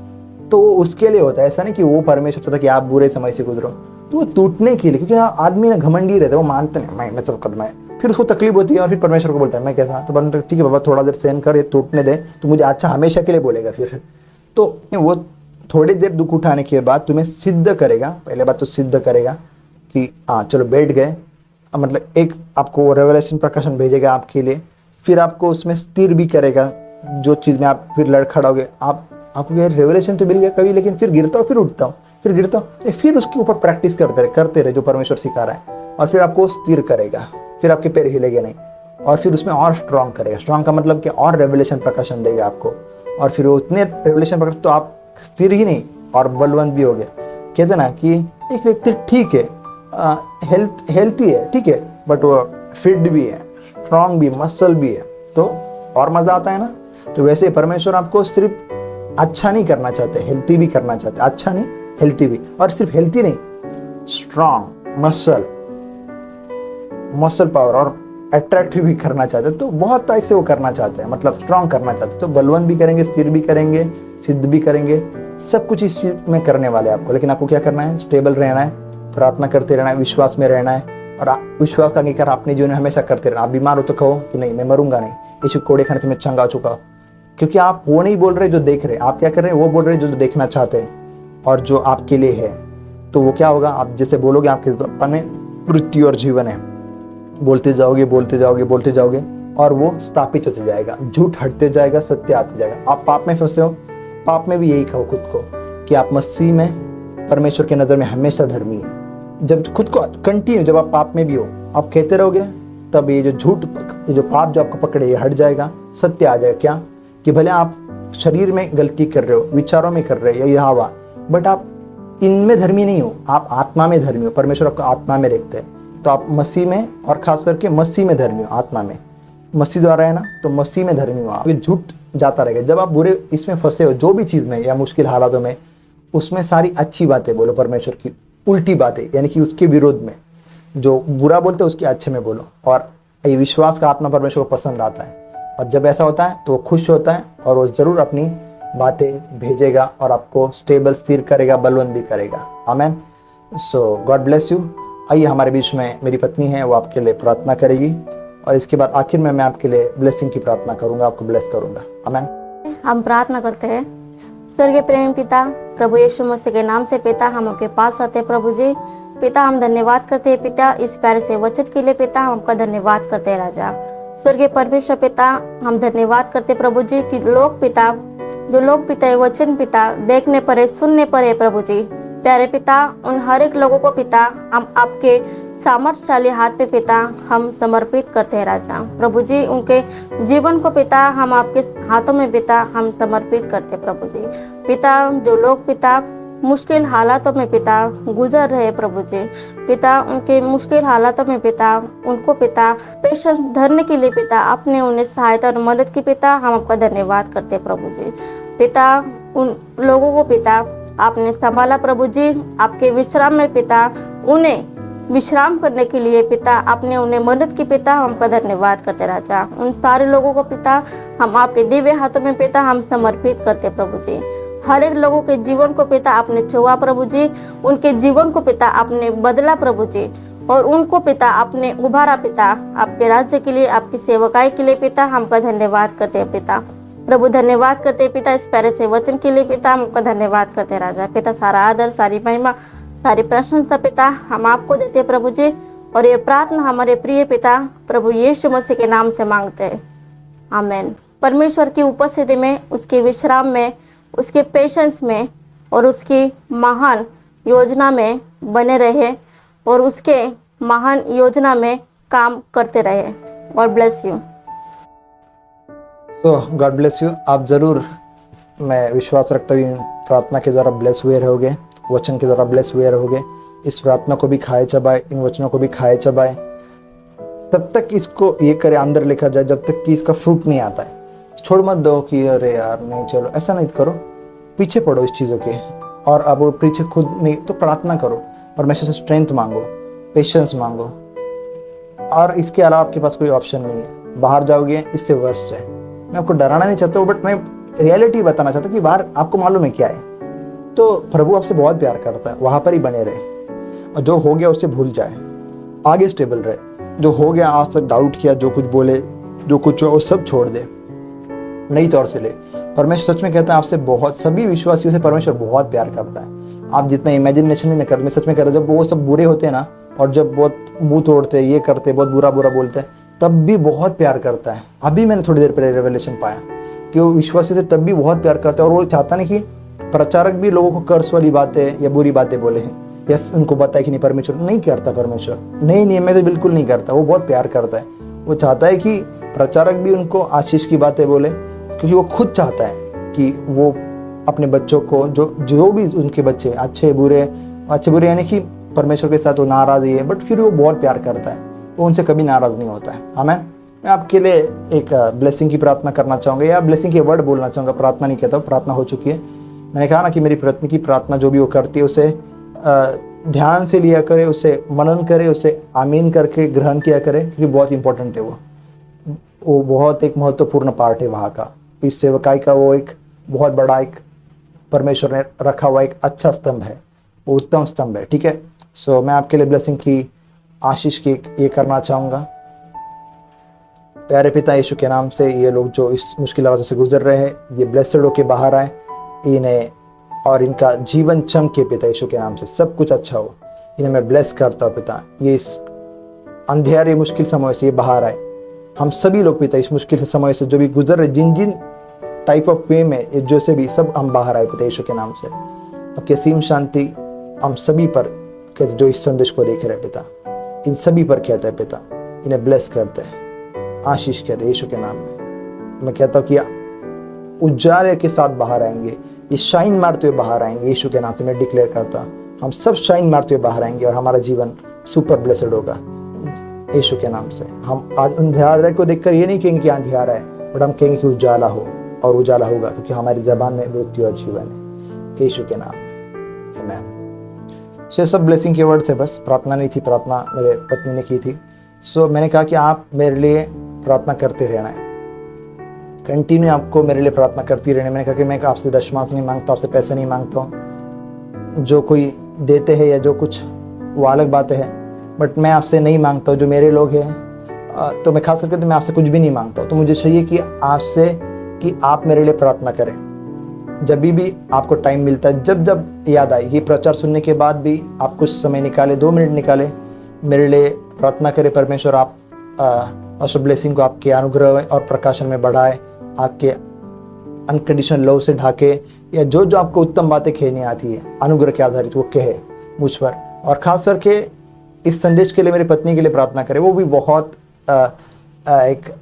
तो वो उसके लिए होता है, ऐसा नहीं कि वो परमेश्वर चाहता कि आप बुरे समय से गुजरो, तो वो टूटने के लिए। क्योंकि आदमी ना घमंडी रहता है, वो मानते नहीं मैं सब करना है, फिर उसको तकलीफ होती है और फिर परमेश्वर को बोलता है मैं कैसा। तो ठीक है बाबा, थोड़ा देर सहन कर, ये टूटने दे, तो मुझे अच्छा हमेशा के लिए बोलेगा फिर। तो वो थोड़ी देर दुख उठाने के बाद तुम्हें सिद्ध करेगा। पहले बात तो सिद्ध करेगा कि हाँ चलो बैठ गए, मतलब एक आपको रेवलेशन प्रकाशन भेजेगा आपके लिए, फिर आपको उसमें स्थिर भी करेगा। जो चीज़ में आप फिर लड़खड़ाओगे, आपको रेवलेशन तो मिल गया कभी, लेकिन फिर गिरता हूँ, फिर उठता हूँ, फिर गिरता हूँ, फिर उसके ऊपर प्रैक्टिस करते रहे जो परमेश्वर सिखा रहा है, और फिर आपको स्थिर करेगा, फिर आपके पैर हिलेंगे नहीं, और फिर उसमें और स्ट्रांग करेगा। स्ट्रांग का मतलब कि और रेवलेशन प्रकाशन देगा आपको, और फिर वो उतने रेवलेशन प्रकाशन तो आप स्थिर ही नहीं और बलवंत भी हो गया। कहते ना कि एक व्यक्ति ठीक है, हेल्थी है, ठीक है, बट वो फिट भी है, स्ट्रांग भी, मसल भी है, तो और मज़ा आता है ना। तो वैसे परमेश्वर आपको सिर्फ अच्छा नहीं करना चाहते, हेल्थी भी करना चाहते। अच्छा नहीं, हेल्थी भी, और सिर्फ हेल्थी नहीं, स्ट्रांग, मसल पावर और अट्रैक्टिव भी करना चाहते। तो बहुत टाइप से वो करना चाहते हैं, मतलब स्ट्रांग करना चाहते। तो बलवंत भी करेंगे, स्थिर भी करेंगे, सिद्ध भी करेंगे, सब कुछ इस चीज़ में करने वाले आपको। लेकिन आपको क्या करना है? स्टेबल रहना है, प्रार्थना करते रहना है, विश्वास में रहना है, और विश्वास का अंगीकार अपने जीवन में हमेशा करते रहना। आप बीमार हो तो कहो कि नहीं मैं मरूंगा नहीं, यीशु कोड़े खाने से मैं चंगा हो चुका हूं। क्योंकि आप वो नहीं बोल रहे जो देख रहे, आप क्या कर रहे हैं? वो बोल रहे जो देखना चाहते हैं और जो आपके लिए है। तो वो क्या होगा? आप जैसे बोलोगे, आपके ज़बान में मृत्यु और जीवन है, बोलते जाओगे, बोलते जाओगे, बोलते जाओगे, और वो स्थापित होते जाएगा, झूठ हटते जाएगा, सत्य आते जाएगा। आप पाप में फंसे हो, पाप में भी यही कहो खुद को कि आप मसीह में, परमेश्वर की नज़र में हमेशा धर्मी है। जब खुद को कंटिन्यू, जब आप पाप में भी हो, आप कहते रहोगे, तब ये जो झूठ, ये जो पाप जो आपको पकड़े, ये हट जाएगा, सत्य आ जाएगा। क्या? कि भले आप शरीर में गलती कर रहे हो, विचारों में कर रहे हो, यहाँ हुआ, बट आप इनमें धर्मी नहीं हो, आप आत्मा में धर्मी हो। परमेश्वर आपको आत्मा में देखते हैं, तो आप मसीह में, और खास करके मसीह में धर्मी हो, आत्मा में, मसीह द्वारा है ना, तो मसीह में धर्मी हो आप। ये झूठ जाता रहेगा। जब आप बुरे इसमें फंसे हो, जो भी चीज़ में या मुश्किल हालातों में, उसमें सारी अच्छी बातें बोलो, परमेश्वर की उल्टी बातें, यानी कि उसके विरोध में जो बुरा बोलते हैं उसके अच्छे में बोलो। और ये विश्वास का आत्मा परमेश्वर को पसंद आता है, और जब ऐसा होता है तो वो खुश होता है, और वो ज़रूर अपनी बातें भेजेगा और आपको स्टेबल, स्थिर करेगा, बलवंत भी करेगा। आमेन। सो गॉड ब्लेस यू। आइए, हमारे बीच में मेरी पत्नी है, वो आपके लिए प्रार्थना करेगी, और इसके बाद आखिर में मैं आपके लिए ब्लेसिंग की प्रार्थना करूंगा, आपको ब्लेस करूंगा। आमेन।
हम प्रार्थना करते हैं। स्वर्गीय प्रेम पिता, प्रभु यीशु मसीह के नाम से पिता, हम आपके पास आते हैं प्रभु जी। पिता, हम धन्यवाद करते हैं पिता इस प्यारे से वचन के लिए। पिता, हम आपका धन्यवाद करते हैं राजा। स्वर्गीय परमेश्वर पिता, हम धन्यवाद करते हैं प्रभु जी कि लोग पिता, जो लोग पिता ये वचन पिता देखने पर है, सुनने पर है प्रभु जी, प्यारे पिता, उन हर एक लोगों को पिता हम आपके सामर्थ्यशाली हाथ पे पिता हम समर्पित करते हैं राजा। प्रभु जी, उनके जीवन को पिता हम आपके हाथों में पिता हम समर्पित करते हैं प्रभु जी। पिता, जो लोग पिता मुश्किल हालातों में पिता गुजर रहे प्रभु जी, पिता उनके मुश्किल हालातों में पिता उनको पिता पेशेंस धरने के लिए पिता आपने उन्हें सहायता और मदद की पिता, हम आपका धन्यवाद करते हैं प्रभु जी। पिता, उन लोगों को पिता आपने संभाला प्रभु जी, आपके विश्राम में पिता उन्हें विश्राम करने के लिए पिता आपने उन्हें मदद की पिता, हम आपका धन्यवाद करते राजा। उन सारे लोगों को पिता हम आपके दिव्य हाथों में पिता हम समर्पित करते प्रभु जी। हर एक लोगों के जीवन को पिता आपने छुआ प्रभु जी, उनके जीवन को पिता आपने बदला प्रभु जी, और उनको पिता आपने उभारा पिता, आपके राज्य के लिए, आपकी सेवकाई के लिए पिता हम आपका धन्यवाद करते हैं पिता। प्रभु धन्यवाद करते हैं पिता इस प्यारे से वचन के लिए पिता, हम आपका धन्यवाद करते हैं राजा। पिता सारा आदर, सारी महिमा, सारी प्रशंसा पिता हम आपको देते हैं प्रभु जी, और ये प्रार्थना हमारे प्रिय पिता प्रभु यीशु मसीह के नाम से मांगते हैं, आमीन। परमेश्वर की उपस्थिति में, उसके विश्राम में, उसके पेशेंस में और उसकी महान योजना में बने रहे और उसके महान योजना में काम करते रहे। God bless you.
So God bless you. आप ज़रूर, मैं विश्वास रखता हूँ, प्रार्थना के द्वारा ब्लेस हुए रहोगे, वचन के द्वारा ब्लेस हुए रहोगे। इस प्रार्थना को भी खाए चबाए, इन वचनों को भी खाए चबाए, तब तक इसको ये करे, अंदर लेकर जाए जब तक कि इसका फ्रूट नहीं आता है। छोड़ मत दो कि अरे यार नहीं, चलो ऐसा नहीं करो, पीछे पड़ो इस चीज़ों के, और अब वो पीछे खुद नहीं तो प्रार्थना करो, परमेश्वर से स्ट्रेंथ मांगो, पेशेंस मांगो, और इसके अलावा आपके पास कोई ऑप्शन नहीं है। बाहर जाओगे इससे वर्स्ट है। मैं आपको डराना नहीं चाहता हूँ, बट मैं रियलिटी बताना चाहता हूँ कि बाहर आपको मालूम है क्या है। तो प्रभु आपसे बहुत प्यार करता है, वहाँ पर ही बने रहे, और जो हो गया उसे भूल जाए, आगे स्टेबल रहे। जो हो गया, आज तक डाउट किया, जो कुछ बोले, जो कुछ हो, वो सब छोड़ दे, नई तौर से ले। परमेश्वर सच में कहता है आपसे बहुत, सभी विश्वासियों से परमेश्वर बहुत प्यार करता है। आप जितना इमेजिनेशन नहीं कर, मैं सच में कह रहा हूँ, जब वो सब बुरे होते हैं ना, और जब बहुत मुंह तोड़ते हैं, ये करते, बहुत बुरा बुरा बोलते हैं, तब भी बहुत प्यार करता है। अभी मैंने थोड़ी देर पहले रेवलेशन पाया कि वो विश्वासियों से तब भी बहुत प्यार करता है, और वो चाहता नहीं कि प्रचारक भी लोगों को कर्स वाली बातें या बुरी बातें बोले हैं, यस उनको बताए कि नहीं, परमेश्वर नहीं करता, परमेश्वर नहीं नियम में तो बिल्कुल नहीं करता, वो बहुत प्यार करता है। वो चाहता है कि प्रचारक भी उनको आशीष की बातें बोले, क्योंकि वो खुद चाहता है कि वो अपने बच्चों को, जो भी उनके बच्चे अच्छे बुरे यानी कि परमेश्वर के साथ वो नाराज़ ही है, बट फिर वो बहुत प्यार करता है, वो उनसे कभी नाराज़ नहीं होता है। आमीन। मैं आपके लिए एक ब्लेसिंग की प्रार्थना करना चाहूँगा, या ब्लेसिंग के वर्ड बोलना चाहूँगा। प्रार्थना नहीं कहता हूँ, प्रार्थना हो चुकी है। मैंने कहा ना कि मेरी पत्नी की प्रार्थना जो भी वो करती है, उसे ध्यान से लिया करे, उसे मनन करे, उसे आमीन करके ग्रहण किया करे, क्योंकि बहुत इंपॉर्टेंट है वो बहुत एक महत्वपूर्ण पार्ट है वहाँ का, इस सेवकाई का। वो एक बहुत बड़ा, एक परमेश्वर ने रखा हुआ एक अच्छा स्तंभ है, वो उत्तम स्तंभ है। ठीक है। सो मैं आपके लिए ब्लेसिंग की, आशीष की ये करना चाहूँगा। प्यारे पिता यीशु के नाम से, ये लोग जो इस मुश्किल हालातों से गुजर रहे हैं, ये ब्लेसड होके बाहर आए, इन्हें और इनका जीवन चमके पिता यीशु के नाम से, सब कुछ अच्छा हो। इन्हें मैं ब्लेस करता हूँ पिता, ये इस अंधेरे मुश्किल समय से ये बाहर आए। हम सभी लोग पिता इस मुश्किल से समय से जो भी गुजर रहे, जिन जिन टाइप ऑफ वे में, जो से भी, सब हम बाहर आए पिता यीशु के नाम से। आपकी असीम शांति हम सभी पर कहते, जो इस संदेश को देख रहे पिता, इन सभी पर कहते हैं पिता, इन्हें ब्लेस करते हैं, आशीष कहते हैं यीशु के नाम में। मैं कहता हूँ कि उजाले के साथ बाहर आएंगे, ये शाइन मारते हुए बाहर आएंगे यीशु के नाम से। मैं डिक्लेयर करता हूँ हम सब शाइन मारते हुए बाहर आएंगे, और हमारा जीवन सुपर ब्लेसड होगा यीशु के नाम से। हम आज अंधेरे को देखकर ये नहीं कहेंगे कि अंधेरा है, बट हम कहेंगे कि उजाला हो, और उजाला होगा, क्योंकि हमारी ज़बान में मृत्यु और जीवन है यीशु के नाम। आमीन। सो सब ब्लेसिंग के वर्ड थे, बस प्रार्थना नहीं थी, प्रार्थना मेरे पत्नी ने की थी। सो मैंने कहा कि आप मेरे लिए प्रार्थना करते रहना है, कंटिन्यू आपको मेरे लिए प्रार्थना करती रहने। मैंने कहा कि मैं आपसे दशमांश नहीं मांगता, आपसे पैसे नहीं मांगता हूँ, जो कोई देते हैं या जो कुछ वो अलग बातें हैं, बट मैं आपसे नहीं मांगता हूँ। जो मेरे लोग हैं, तो मैं खास करके तो मैं आपसे कुछ भी नहीं मांगता हूँ। तो मुझे चाहिए कि आपसे कि आप मेरे लिए प्रार्थना करें, जब भी आपको टाइम मिलता है, जब जब याद आए। ये प्रचार सुनने के बाद भी आप कुछ समय निकाले, 2 मिनट निकाले, मेरे लिए प्रार्थना करें। परमेश्वर आप और ब्लेसिंग को आपके अनुग्रह और प्रकाशन में बढ़ाए, आपके अनकंडीशनल लव से ढाके, या जो जो आपको उत्तम बातें कहनी आती है अनुग्रह के आधारित, वो कहे मुझ पर। और ख़ास करके इस संदेश के लिए मेरी पत्नी के लिए प्रार्थना करें। वो भी बहुत एक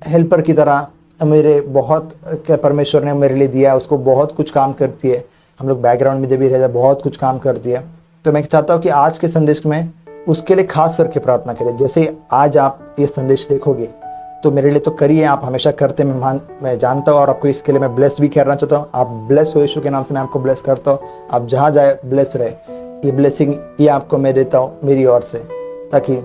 हेल्पर की तरह मेरे बहुत परमेश्वर ने मेरे लिए दिया है, उसको बहुत कुछ काम करती है। हम लोग बैकग्राउंड में जब भी रहते बहुत कुछ काम करती है। तो मैं चाहता हूँ कि आज के संदेश में उसके लिए खास करके प्रार्थना करें। जैसे आज आप ये संदेश देखोगे तो मेरे लिए तो करिए, आप हमेशा करते, मैं जानता हूँ, और आपको इसके लिए मैं ब्लेस भी करना चाहता हूँ। आप ब्लेस हो यीशु के नाम से, मैं आपको ब्लेस करता हूँ। आप जहाँ जाए ब्लेस रहे ये ब्लेसिंग ये आपको मैं देता हूँ मेरी ओर से, ताकि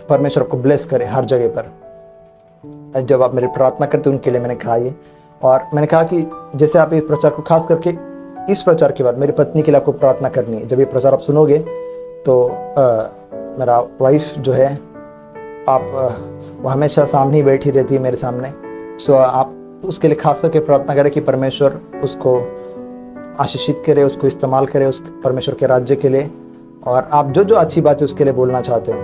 परमेश्वर को ब्लेस करे हर जगह पर। जब आप मेरी प्रार्थना करते उनके लिए मैंने कहा ये, और मैंने कहा कि जैसे आप इस प्रचार को, खास करके इस प्रचार के बाद मेरी पत्नी के लिए आपको प्रार्थना करनी है। जब ये प्रचार आप सुनोगे तो मेरा वाइफ जो है, आप वो हमेशा सामने ही बैठी रहती है मेरे सामने। सो आप उसके लिए खास करके प्रार्थना करें कि परमेश्वर उसको आशीषित करे, उसको इस्तेमाल करे उस परमेश्वर के राज्य के लिए। और आप जो जो अच्छी बातें उसके लिए बोलना चाहते हो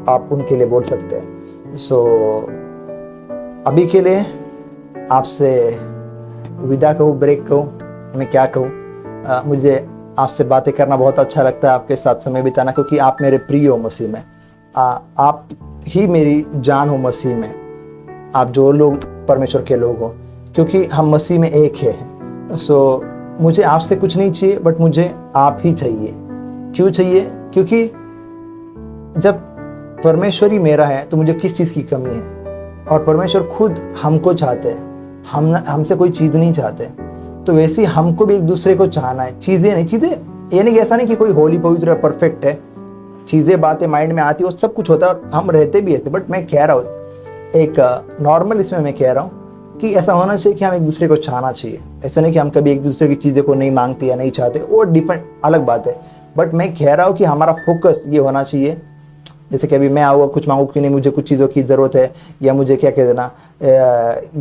आप उनके लिए बोल सकते हैं। सो अभी के लिए आपसे विदा कहूँ, ब्रेक कहूँ, मैं क्या कहूँ। मुझे आपसे बातें करना बहुत अच्छा लगता है, आपके साथ समय बिताना, क्योंकि आप मेरे प्रिय हो मसीह में। आप ही मेरी जान हो मसीह में, आप जो लोग परमेश्वर के लोग हो, क्योंकि हम मसीह में एक है। सो मुझे आपसे कुछ नहीं चाहिए, बट मुझे आप ही चाहिए। क्यों चाहिए? क्योंकि जब परमेश्वर ही मेरा है तो मुझे किस चीज़ की कमी है। और परमेश्वर खुद हमको चाहते हैं, हमसे कोई चीज़ नहीं चाहते। तो वैसे ही हमको भी एक दूसरे को चाहना है, चीज़ें नहीं। चीज़ें ये नहीं, ऐसा नहीं कि कोई होली पवित्र परफेक्ट है, चीज़ें बातें माइंड में आती है, वो सब कुछ होता है और हम रहते भी ऐसे। बट मैं कह रहा हूँ एक नॉर्मल इसमें मैं कह रहा हूँ कि ऐसा होना चाहिए कि हम एक दूसरे को चाहना चाहिए। ऐसा नहीं कि हम कभी एक दूसरे की चीज़ें को नहीं मांगते या नहीं चाहते, वो डिफरेंट अलग बात है। बट मैं कह रहा हूँ कि हमारा फोकस ये होना चाहिए, जैसे कि अभी मैं आऊँगा कुछ मांगू कि नहीं मुझे कुछ चीज़ों की ज़रूरत है, या मुझे क्या कह देना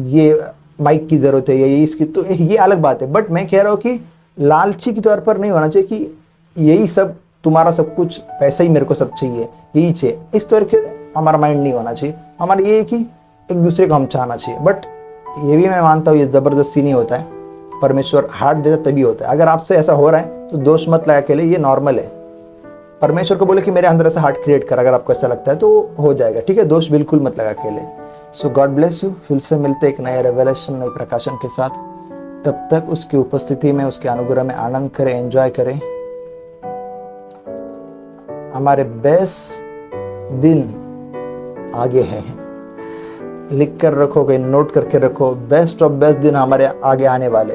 ये माइक की ज़रूरत है या ये इसकी, तो ये अलग बात है। बट मैं कह रहा हूँ कि लालची के तौर पर नहीं होना चाहिए कि यही सब तुम्हारा सब कुछ, पैसा ही मेरे को सब चाहिए, यही चाहिए, इस तरह के हमारा माइंड नहीं होना चाहिए। हमारा ये है कि एक दूसरे को हम चाहना चाहिए। बट ये भी मैं मानता हूँ ये ज़बरदस्ती नहीं होता है, परमेश्वर हार्ट देता तभी होता है। अगर आपसे ऐसा हो रहा है तो दोष मत लगा के लिए, ये नॉर्मल है। परमेश्वर को बोले कि मेरे अंदर ऐसा हार्ट क्रिएट कर, अगर आपको ऐसा लगता है तो हो जाएगा, ठीक है। दोष बिल्कुल मत लगा के लिए। सो गॉड ब्लेस यू। फिर से मिलते एक नए रेवलेशन, नए प्रकाशन के साथ। तब तक उसकी उपस्थिति में, उसके अनुग्रह में आनंद करें, एंजॉय करें। हमारे बेस्ट दिन आगे है, लिख कर रखो, कहीं नोट करके रखो। बेस्ट ऑफ बेस्ट दिन हमारे आगे आने वाले।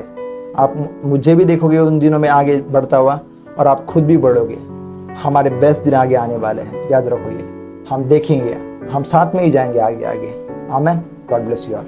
आप मुझे भी देखोगे उन दिनों में आगे बढ़ता हुआ, और आप खुद भी बढ़ोगे। हमारे बेस्ट दिन आगे आने वाले हैं, याद रखो ये। हम देखेंगे, हम साथ में ही जाएंगे आगे आगे। Amen. God bless you all.